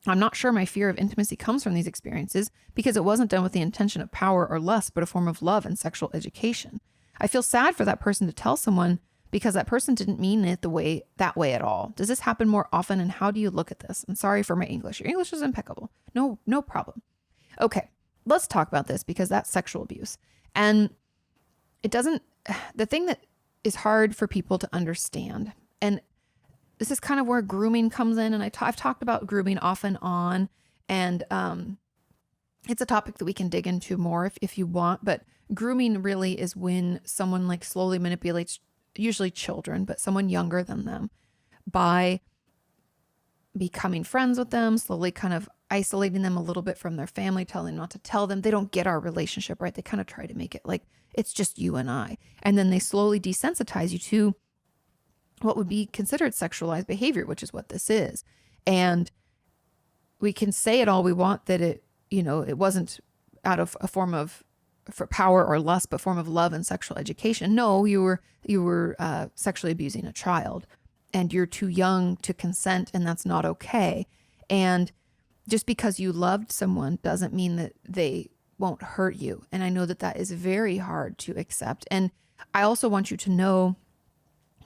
I'm not sure my fear of intimacy comes from these experiences because it wasn't done with the intention of power or lust, but a form of love and sexual education. I feel sad for that person to tell someone because that person didn't mean it that way at all. Does this happen more often, and how do you look at this? And sorry for my English. Your English is impeccable. No problem. Okay, let's talk about this because that's sexual abuse. And the thing that is hard for people to understand, and this is kind of where grooming comes in. And I've talked about grooming off and on, and it's a topic that we can dig into more if you want. But grooming really is when someone like slowly manipulates, usually children, but someone younger than them, by becoming friends with them, slowly kind of isolating them a little bit from their family, telling them not to tell them. They don't get our relationship, right? They kind of try to make it like it's just you and I. And then they slowly desensitize you to what would be considered sexualized behavior, which is what this is. And we can say it all we want that it wasn't out of a form of for power or lust, but form of love and sexual education. No, you were sexually abusing a child, and you're too young to consent, and that's not okay. And just because you loved someone doesn't mean that they won't hurt you. And I know that that is very hard to accept. And I also want you to know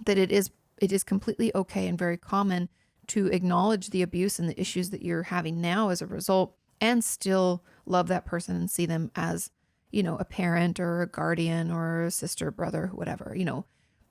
that it is completely okay and very common to acknowledge the abuse and the issues that you're having now as a result, and still love that person and see them as, a parent or a guardian or a sister, brother, whatever,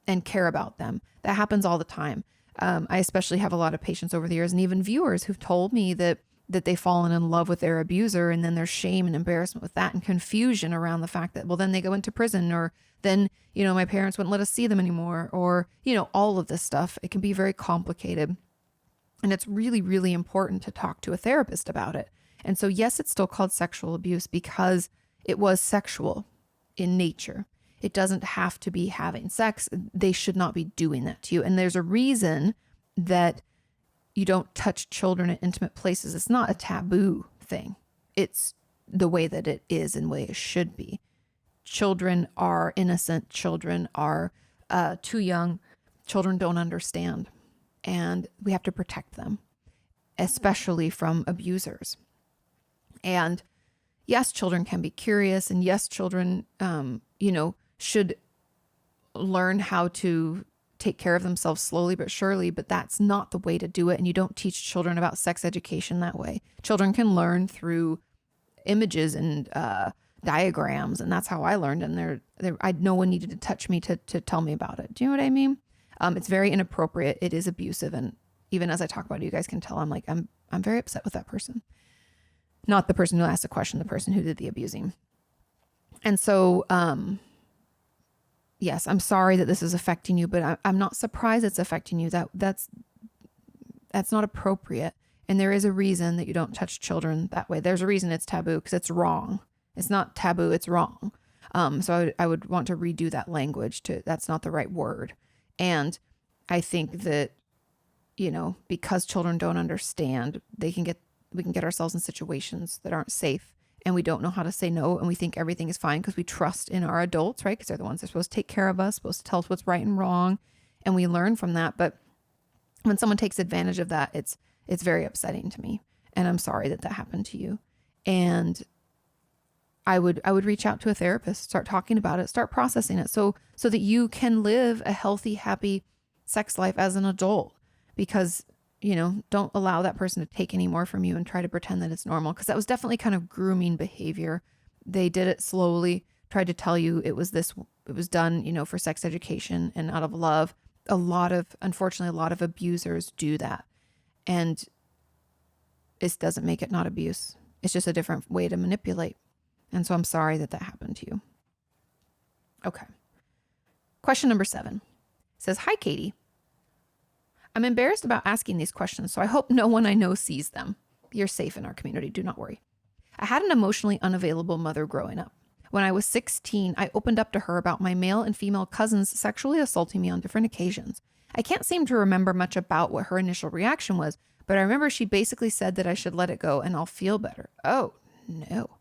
and care about them. That happens all the time. I especially have a lot of patients over the years, and even viewers, who've told me that they've fallen in love with their abuser, and then there's shame and embarrassment with that, and confusion around the fact that, well, then they go into prison, or then, my parents wouldn't let us see them anymore, or, all of this stuff. It can be very complicated, and it's really, really important to talk to a therapist about it. And so, yes, it's still called sexual abuse because it was sexual in nature. It doesn't have to be having sex. They should not be doing that to you. And there's a reason that you don't touch children in intimate places. It's not a taboo thing. It's the way that it is and the way it should be. Children are innocent. Children are too young. Children don't understand. And we have to protect them, especially from abusers. And yes, children can be curious, and yes, children, should learn how to take care of themselves slowly but surely, but that's not the way to do it. And you don't teach children about sex education that way. Children can learn through images and diagrams, and that's how I learned. And no one needed to touch me to tell me about it. Do you know what I mean? It's very inappropriate. It is abusive, and even as I talk about it, you guys can tell I'm very upset with that person. Not the person who asked the question, the person who did the abusing. And so, yes, I'm sorry that this is affecting you, but I'm not surprised it's affecting you. That's not appropriate. And there is a reason that you don't touch children that way. There's a reason it's taboo, because it's wrong. It's not taboo, it's wrong. So I would want to redo that language that's not the right word. And I think that, because children don't understand, we can get ourselves in situations that aren't safe, and we don't know how to say no, and we think everything is fine because we trust in our adults, right? Because they're the ones that are supposed to take care of us, supposed to tell us what's right and wrong, and we learn from that. But when someone takes advantage of that, it's very upsetting to me, and I'm sorry that happened to you. And I would reach out to a therapist, start talking about it, start processing it, so that you can live a healthy, happy sex life as an adult. Because don't allow that person to take any more from you and try to pretend that it's normal. Because that was definitely kind of grooming behavior. They did it slowly, tried to tell you it was done, for sex education and out of love. Unfortunately, a lot of abusers do that. And it doesn't make it not abuse. It's just a different way to manipulate. And so I'm sorry that happened to you. Okay. Question number 7 says, "Hi, Katie. I'm embarrassed about asking these questions, so I hope no one I know sees them. You're safe in our community. Do not worry. I had an emotionally unavailable mother growing up. When I was 16, I opened up to her about my male and female cousins sexually assaulting me on different occasions. I can't seem to remember much about what her initial reaction was, but I remember she basically said that I should let it go and I'll feel better. Oh, no.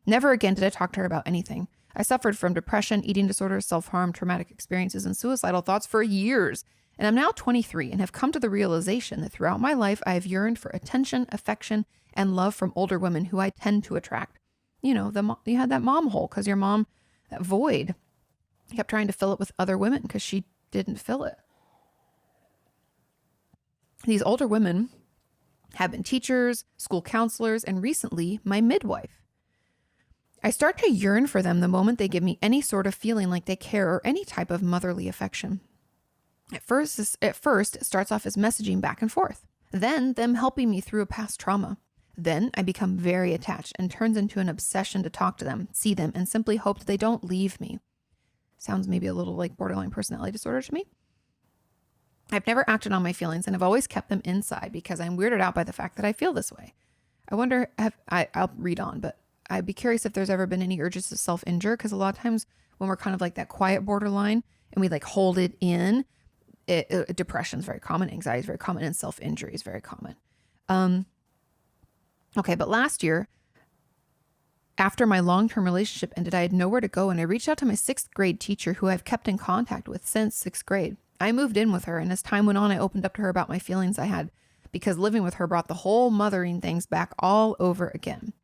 Never again did I talk to her about anything. I suffered from depression, eating disorders, self-harm, traumatic experiences, and suicidal thoughts for years. And I'm now 23 and have come to the realization that throughout my life, I have yearned for attention, affection, and love from older women who I tend to attract. You had that mom hole because your mom, that void, kept trying to fill it with other women because she didn't fill it. These older women have been teachers, school counselors, and recently my midwife. I start to yearn for them the moment they give me any sort of feeling like they care or any type of motherly affection. At first, it starts off as messaging back and forth, then them helping me through a past trauma. Then I become very attached and turns into an obsession to talk to them, see them, and simply hope that they don't leave me. Sounds maybe a little like borderline personality disorder to me. I've never acted on my feelings and have always kept them inside because I'm weirded out by the fact that I feel this way. I wonder, I'll read on, but I'd be curious if there's ever been any urges to self-injure, because a lot of times when we're kind of like that quiet borderline and we like hold it in, depression is very common, anxiety is very common, and self-injury is very common. Okay, but last year, after my long-term relationship ended, I had nowhere to go, and I reached out to my 6th grade teacher who I've kept in contact with since 6th grade. I moved in with her, and as time went on, I opened up to her about my feelings I had because living with her brought the whole mothering things back all over again.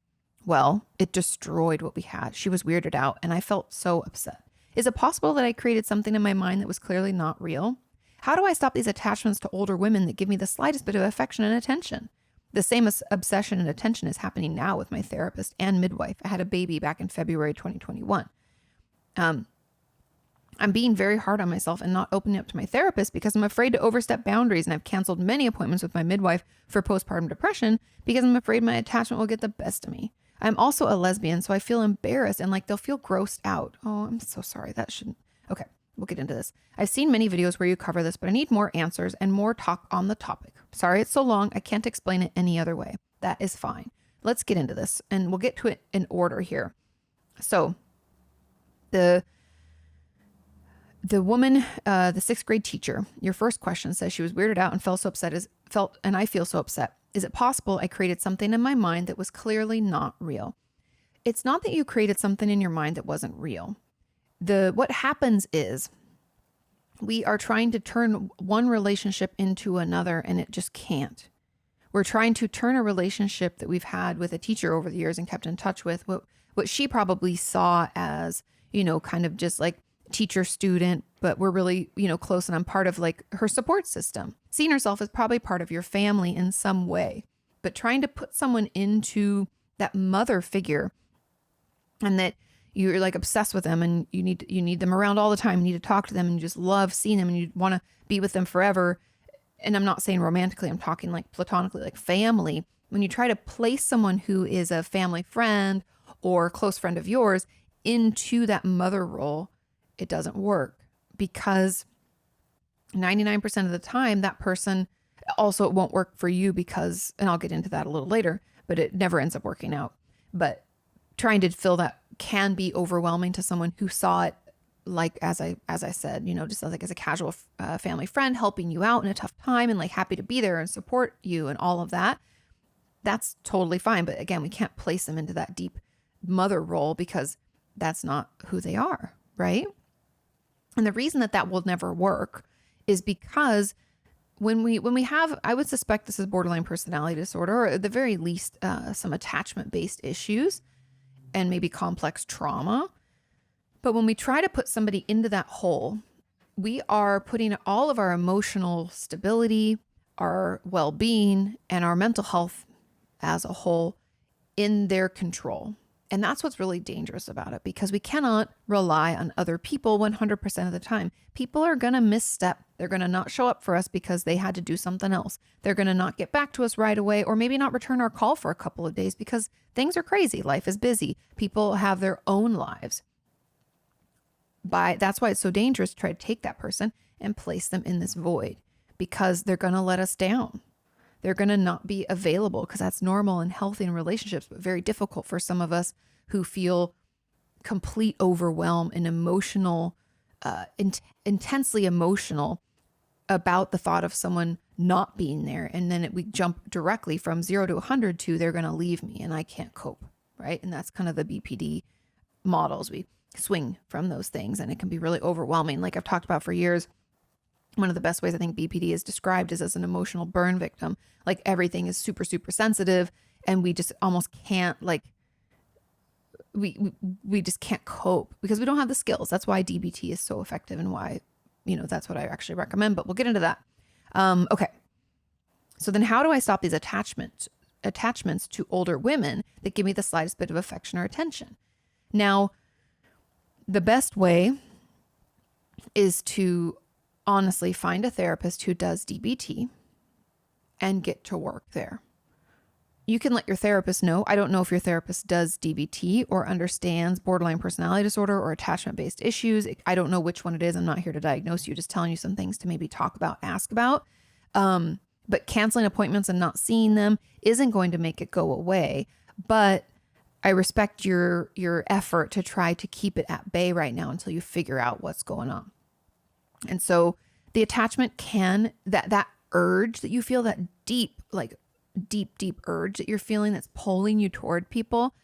Well, it destroyed what we had. She was weirded out, and I felt so upset. Is it possible that I created something in my mind that was clearly not real? How do I stop these attachments to older women that give me the slightest bit of affection and attention? The same obsession and attention is happening now with my therapist and midwife. I had a baby back in February 2021. I'm being very hard on myself and not opening up to my therapist because I'm afraid to overstep boundaries, and I've canceled many appointments with my midwife for postpartum depression because I'm afraid my attachment will get the best of me. I'm also a lesbian, so I feel embarrassed and like they'll feel grossed out. Oh, I'm so sorry. That shouldn't. Okay, we'll get into this. I've seen many videos where you cover this, but I need more answers and more talk on the topic. Sorry it's so long. I can't explain it any other way. That is fine. Let's get into this, and we'll get to it in order here. So the woman, the 6th grade teacher, your first question says she was weirded out and and I feel so upset. Is it possible I created something in my mind that was clearly not real? It's not that you created something in your mind that wasn't real. What happens is we are trying to turn one relationship into another, and it just can't. We're trying to turn a relationship that we've had with a teacher over the years and kept in touch with, what she probably saw as, kind of just like teacher student, but we're really, close, and I'm part of like her support system. Seeing herself as probably part of your family in some way, but trying to put someone into that mother figure and that you're like obsessed with them and you need them around all the time. You need to talk to them and you just love seeing them and you want to be with them forever. And I'm not saying romantically, I'm talking like platonically, like family. When you try to place someone who is a family friend or close friend of yours into that mother role, it doesn't work because 99% of the time that person also, it won't work for you because, and I'll get into that a little later, but it never ends up working out. But trying to fill that can be overwhelming to someone who saw it, like, as I said, just like as a casual family friend helping you out in a tough time and like happy to be there and support you and all of that. That's totally fine. But again, we can't place them into that deep mother role because that's not who they are, right? And the reason that will never work is because when we have, I would suspect this is borderline personality disorder, or at the very least, some attachment-based issues and maybe complex trauma. But when we try to put somebody into that hole, we are putting all of our emotional stability, our well-being and our mental health as a whole in their control. And that's what's really dangerous about it, because we cannot rely on other people 100% of the time. People are going to misstep. They're going to not show up for us because they had to do something else. They're going to not get back to us right away, or maybe not return our call for a couple of days because things are crazy. Life is busy. People have their own lives. That's why it's so dangerous to try to take that person and place them in this void, because they're going to let us down. They're going to not be available, because that's normal and healthy in relationships, but very difficult for some of us who feel complete overwhelm and emotional, intensely emotional about the thought of someone not being there. And then we jump directly from 0 to 100 to they're going to leave me and I can't cope. Right. And that's kind of the BPD models. We swing from those things, and it can be really overwhelming. Like I've talked about for years, one of the best ways I think BPD is described is as an emotional burn victim. Like everything is super, super sensitive, and we just almost can't we just can't cope because we don't have the skills. That's why DBT is so effective, and why, that's what I actually recommend, but we'll get into that. Okay. So then how do I stop these attachments to older women that give me the slightest bit of affection or attention? Now, the best way is to honestly find a therapist who does DBT and get to work there. You can let your therapist know. I don't know if your therapist does DBT or understands borderline personality disorder or attachment-based issues. I don't know which one it is. I'm not here to diagnose you, just telling you some things to maybe talk about, ask about. But canceling appointments and not seeing them isn't going to make it go away. But I respect your effort to try to keep it at bay right now until you figure out what's going on. And so the attachment that urge that you feel, that deep urge that you're feeling that's pulling you toward people,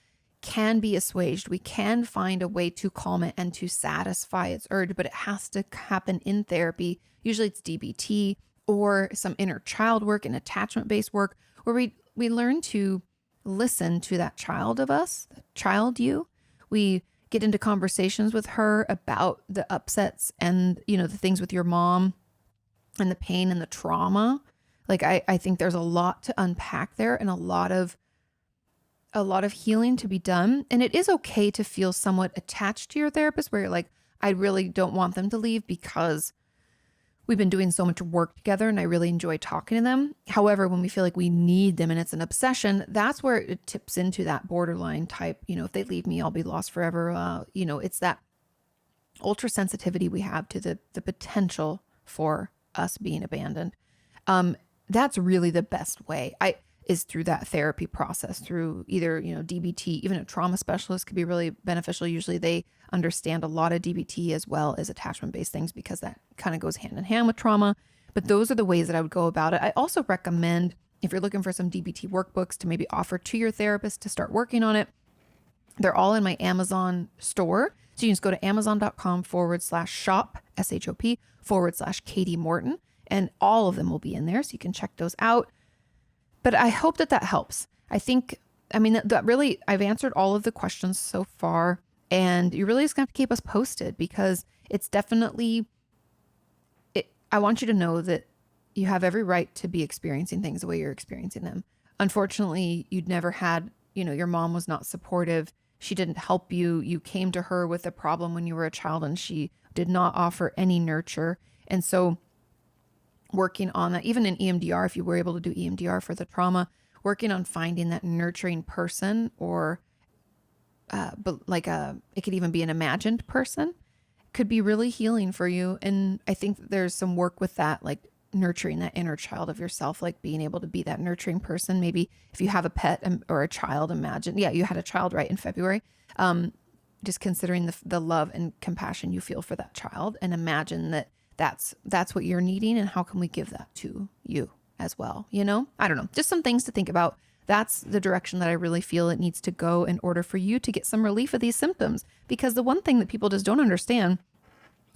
can be assuaged. We can find a way to calm it and to satisfy its urge, but it has to happen in therapy. Usually it's DBT or some inner child work and attachment-based work, where we learn to listen to that child of us, the child you. We get into conversations with her about the upsets and, the things with your mom and the pain and the trauma. Like I think there's a lot to unpack there, and a lot of healing to be done. And it is okay to feel somewhat attached to your therapist, where you're like, I really don't want them to leave because we've been doing so much work together and I really enjoy talking to them. However, when we feel like we need them and it's an obsession, that's where it tips into that borderline type. If they leave me, I'll be lost forever. It's that ultra sensitivity we have to the potential for us being abandoned. That's really the best way is through that therapy process, through either, DBT. Even a trauma specialist could be really beneficial. Usually they understand a lot of DBT as well as attachment-based things, because that kind of goes hand in hand with trauma. But those are the ways that I would go about it. I also recommend, if you're looking for some DBT workbooks to maybe offer to your therapist to start working on it, they're all in my Amazon store. So you can just go to amazon.com/shop, SHOP, /Katie Morton, and all of them will be in there. So you can check those out. But I hope that helps. That really, I've answered all of the questions so far, and you really just have to keep us posted, because it's definitely, I want you to know that you have every right to be experiencing things the way you're experiencing them. Unfortunately, you'd never had, your mom was not supportive. She didn't help you. You came to her with a problem when you were a child, and she did not offer any nurture. And so working on that, even in EMDR, if you were able to do EMDR for the trauma, working on finding that nurturing person, or it could even be an imagined person, could be really healing for you. And I think there's some work with that, like nurturing that inner child of yourself, like being able to be that nurturing person. Maybe if you have a pet or a child, you had a child right in February. Just considering the love and compassion you feel for that child, and imagine that's what you're needing, and how can we give that to you as well? I don't know, just some things to think about. That's the direction that I really feel it needs to go in order for you to get some relief of these symptoms. Because the one thing that people just don't understand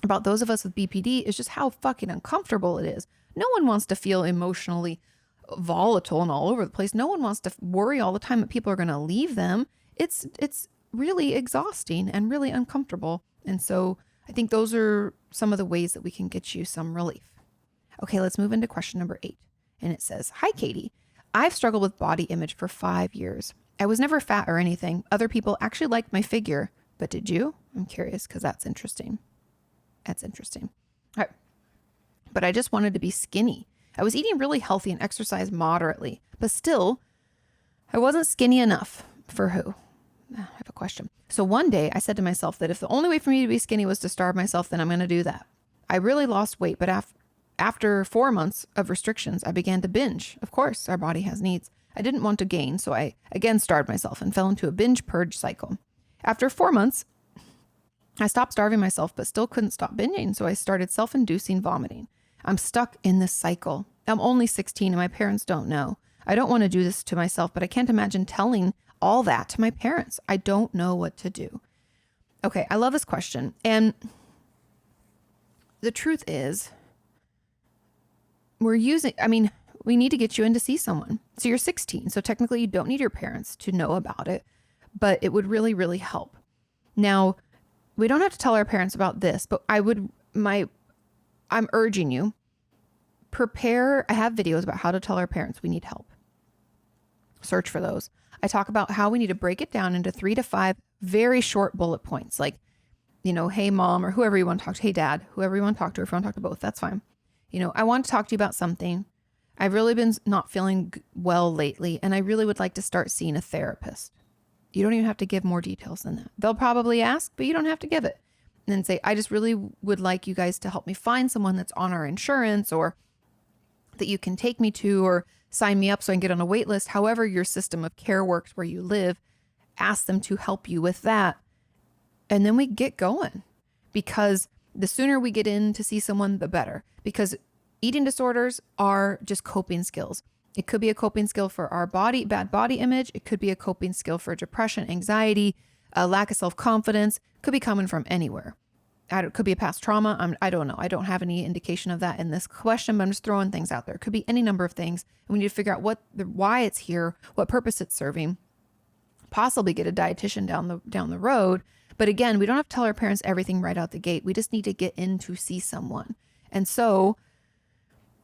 about those of us with BPD is just how fucking uncomfortable it is. No one wants to feel emotionally volatile and all over the place. No one wants to worry all the time that people are going to leave them. It's really exhausting and really uncomfortable. And so I think those are some of the ways that we can get you some relief. Okay, let's move into question number 8. And it says, "Hi, Katie. I've struggled with body image for 5 years. I was never fat or anything. Other people actually liked my figure. But did you? I'm curious because that's interesting. That's interesting. All right. But I just wanted to be skinny. I was eating really healthy and exercised moderately, but still, I wasn't skinny enough. For who? I have a question. So one day I said to myself that if the only way for me to be skinny was to starve myself, then I'm going to do that. I really lost weight, but after 4 months of restrictions, I began to binge. Of course, our body has needs. I didn't want to gain, so I again starved myself and fell into a binge purge cycle. After 4 months, I stopped starving myself, but still couldn't stop binging, so I started self-inducing vomiting. I'm stuck in this cycle. I'm only 16 and my parents don't know. I don't want to do this to myself, but I can't imagine telling all that to my parents. I don't know what to do. Okay, I love this question. And the truth is, we need to get you in to see someone. So you're 16, so technically you don't need your parents to know about it, but it would really, really help. Now, we don't have to tell our parents about this, but I'm urging you, I have videos about how to tell our parents we need help. Search for those. I talk about how we need to break it down into 3 to 5 very short bullet points. Like, hey mom, or whoever you want to talk to. Hey dad, whoever you want to talk to, if you want to talk to both, that's fine. I want to talk to you about something. I've really been not feeling well lately, and I really would like to start seeing a therapist. You don't even have to give more details than that. They'll probably ask, but you don't have to give it. And then say, I just really would like you guys to help me find someone that's on our insurance, or that you can take me to, or sign me up so I can get on a wait list. However your system of care works where you live, ask them to help you with that. And then we get going, because the sooner we get in to see someone, the better, because eating disorders are just coping skills. It could be a coping skill for our bad body image. It could be a coping skill for depression, anxiety, a lack of self-confidence. It could be coming from anywhere. It could be a past trauma. I don't know. I don't have any indication of that in this question, but I'm just throwing things out there. It could be any number of things. And we need to figure out why it's here, what purpose it's serving, possibly get a dietitian down the road. But again, we don't have to tell our parents everything right out the gate. We just need to get in to see someone. And so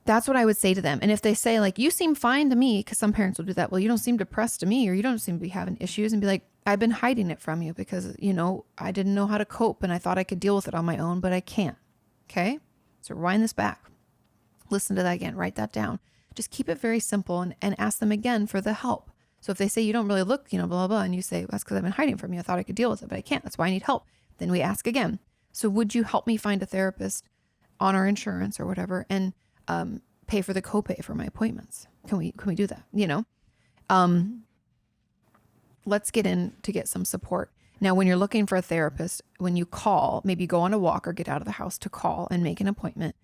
that's what I would say to them. And if they say like, you seem fine to me, because some parents will do that. Well, you don't seem depressed to me, or you don't seem to be having issues, and be like, I've been hiding it from you because, I didn't know how to cope and I thought I could deal with it on my own, but I can't. Okay. So rewind this back. Listen to that again. Write that down. Just keep it very simple and ask them again for the help. So if they say you don't really look, blah, blah, blah, and you say, well, that's because I've been hiding from you. I thought I could deal with it, but I can't. That's why I need help. Then we ask again. So would you help me find a therapist on our insurance or whatever, and pay for the copay for my appointments? Can we do that? Let's get in to get some support. Now, when you're looking for a therapist, when you call, maybe go on a walk or get out of the house to call and make an appointment.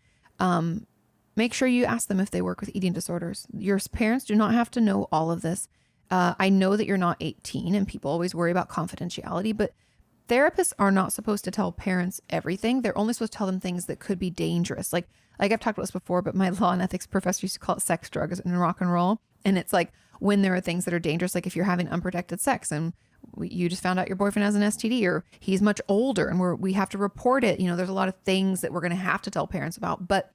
Make sure you ask them if they work with eating disorders. Your parents do not have to know all of this. I know that you're not 18 and people always worry about confidentiality, but therapists are not supposed to tell parents everything. They're only supposed to tell them things that could be dangerous. Like I've talked about this before, but my law and ethics professor used to call it sex, drugs, and rock and roll. And it's like when there are things that are dangerous, like if you're having unprotected sex and you just found out your boyfriend has an STD, or he's much older and we have to report it. There's a lot of things that we're going to have to tell parents about. But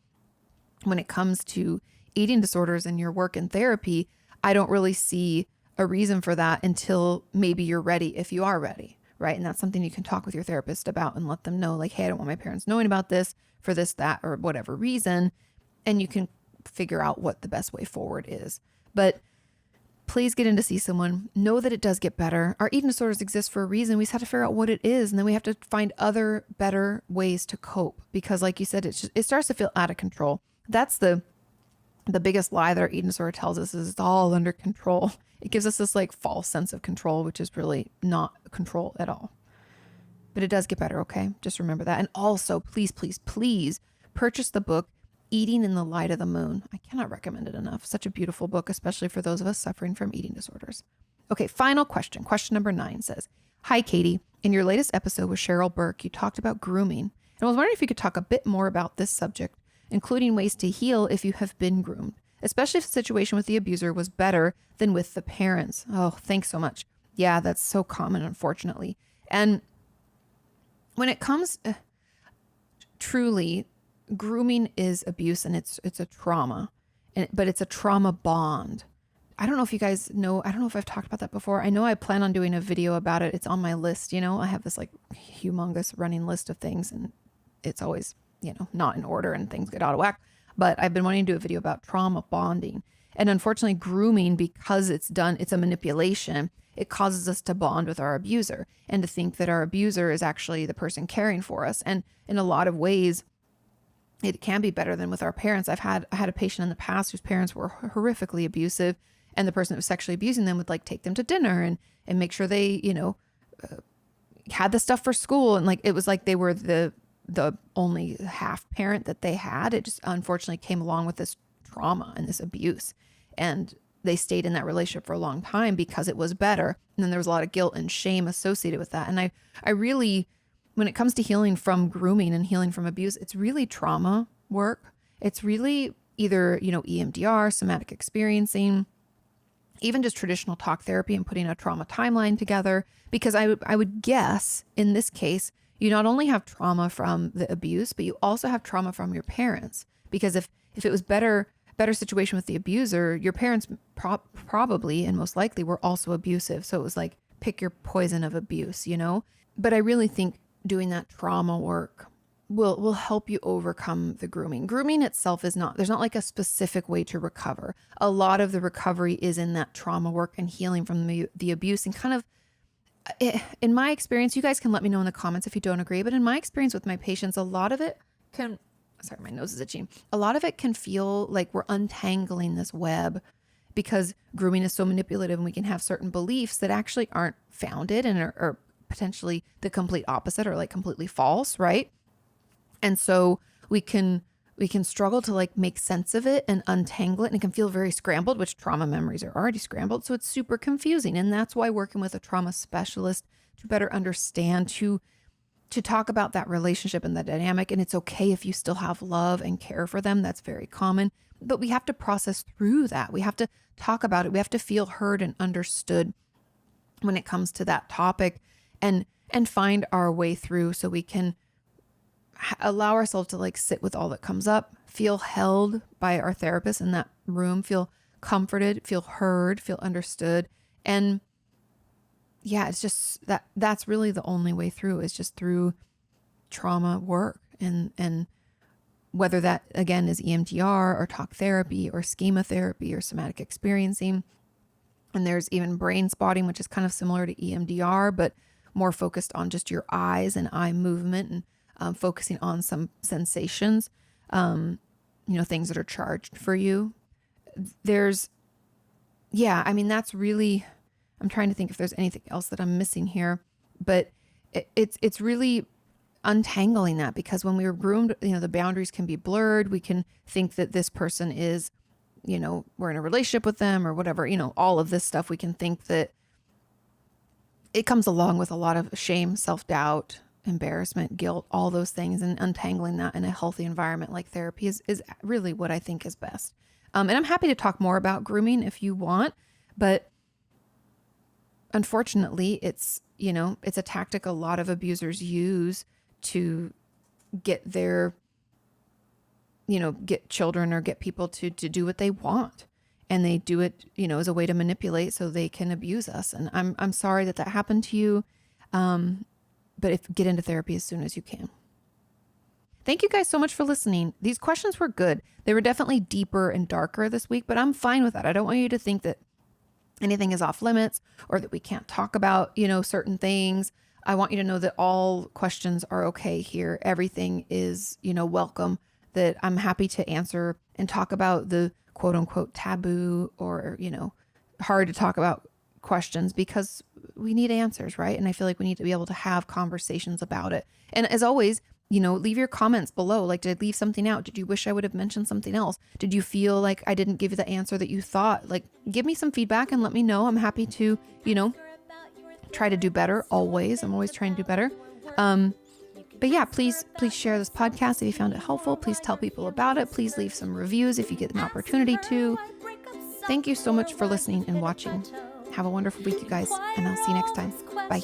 when it comes to eating disorders and your work in therapy, I don't really see a reason for that until maybe you're ready, if you are ready, right? And that's something you can talk with your therapist about and let them know, like, hey, I don't want my parents knowing about this for this, that, or whatever reason. And you can figure out what the best way forward is. But please get in to see someone. Know that it does get better. Our eating disorders exist for a reason. We just have to figure out what it is. And then we have to find other better ways to cope, because like you said, it starts to feel out of control. That's the biggest lie that our eating disorder tells us, is it's all under control. It gives us this like false sense of control, which is really not control at all. But it does get better. Okay. Just remember that. And also please, please, please purchase the book, Eating in the Light of the Moon. I cannot recommend it enough. Such a beautiful book, especially for those of us suffering from eating disorders. Okay. Final question. Question number 9 says, hi, Katie. In your latest episode with Cheryl Burke, you talked about grooming. And I was wondering if you could talk a bit more about this subject, including ways to heal if you have been groomed, especially if the situation with the abuser was better than with the parents. Oh, thanks so much. Yeah, that's so common, unfortunately. And when it comes, truly, grooming is abuse, and it's a trauma. but it's a trauma bond. I don't know if you guys know, I don't know if I've talked about that before. I know I plan on doing a video about it. It's on my list. I have this like humongous running list of things, and it's always, not in order and things get out of whack. But I've been wanting to do a video about trauma bonding. And unfortunately, grooming, because it's a manipulation, it causes us to bond with our abuser and to think that our abuser is actually the person caring for us. And in a lot of ways, it can be better than with our parents. I had a patient in the past whose parents were horrifically abusive, and the person that was sexually abusing them would like take them to dinner and make sure they, had the stuff for school. And like, it was like they were the only half parent that they had. It just unfortunately came along with this trauma and this abuse. And they stayed in that relationship for a long time because it was better. And then there was a lot of guilt and shame associated with that. And I really, when it comes to healing from grooming and healing from abuse, it's really trauma work. It's really either, EMDR, somatic experiencing, even just traditional talk therapy and putting a trauma timeline together. Because I would guess in this case, you not only have trauma from the abuse, but you also have trauma from your parents. Because if it was better situation with the abuser, your parents probably and most likely were also abusive. So it was like, pick your poison of abuse, But I really think doing that trauma work will help you overcome the grooming. Grooming itself there's not like a specific way to recover. A lot of the recovery is in that trauma work and healing from the abuse. And kind of, in my experience, you guys can let me know in the comments if you don't agree, but in my experience with my patients, a lot of it sorry, my nose is itching. A lot of it can feel like we're untangling this web because grooming is so manipulative, and we can have certain beliefs that actually aren't founded and are potentially the complete opposite or like completely false, right? And so we can struggle to like make sense of it and untangle it, and it can feel very scrambled, which trauma memories are already scrambled. So it's super confusing. And that's why working with a trauma specialist to better understand, to talk about that relationship and the dynamic. And it's okay if you still have love and care for them. That's very common, but we have to process through that. We have to talk about it. We have to feel heard and understood when it comes to that topic, and find our way through so we can allow ourselves to like sit with all that comes up, feel held by our therapist in that room, feel comforted, feel heard, feel understood. And yeah, it's just that's really the only way through, is just through trauma work. And whether that again is EMDR or talk therapy or schema therapy or somatic experiencing. And there's even brain spotting, which is kind of similar to EMDR, but more focused on just your eyes and eye movement, and focusing on some sensations, things that are charged for you. That's really, I'm trying to think if there's anything else that I'm missing here, but it's really untangling that, because when we were groomed, the boundaries can be blurred. We can think that this person is, we're in a relationship with them or whatever, all of this stuff. We can think that it comes along with a lot of shame, self-doubt, embarrassment, guilt, all those things, and untangling that in a healthy environment like therapy is really what I think is best. And I'm happy to talk more about grooming if you want, but unfortunately it's a tactic a lot of abusers use to get their, get children or get people to do what they want. And they do it, as a way to manipulate so they can abuse us. And I'm sorry that happened to you. But get into therapy as soon as you can. Thank you guys so much for listening. These questions were good. They were definitely deeper and darker this week, but I'm fine with that. I don't want you to think that anything is off limits or that we can't talk about, certain things. I want you to know that all questions are okay here. Everything is, welcome, that I'm happy to answer and talk about the quote unquote taboo or, hard to talk about questions, because we need answers, right? And I feel like we need to be able to have conversations about it. And as always, leave your comments below. Like, did I leave something out? Did you wish I would have mentioned something else? Did you feel like I didn't give you the answer that you thought? Like, give me some feedback and let me know. I'm happy to, try to do better always. I'm always trying to do better. But yeah, please share this podcast if you found it helpful. Please tell people about it. Please leave some reviews if you get an opportunity to. Thank you so much for listening and watching. Have a wonderful week, you guys, and I'll see you next time. Bye.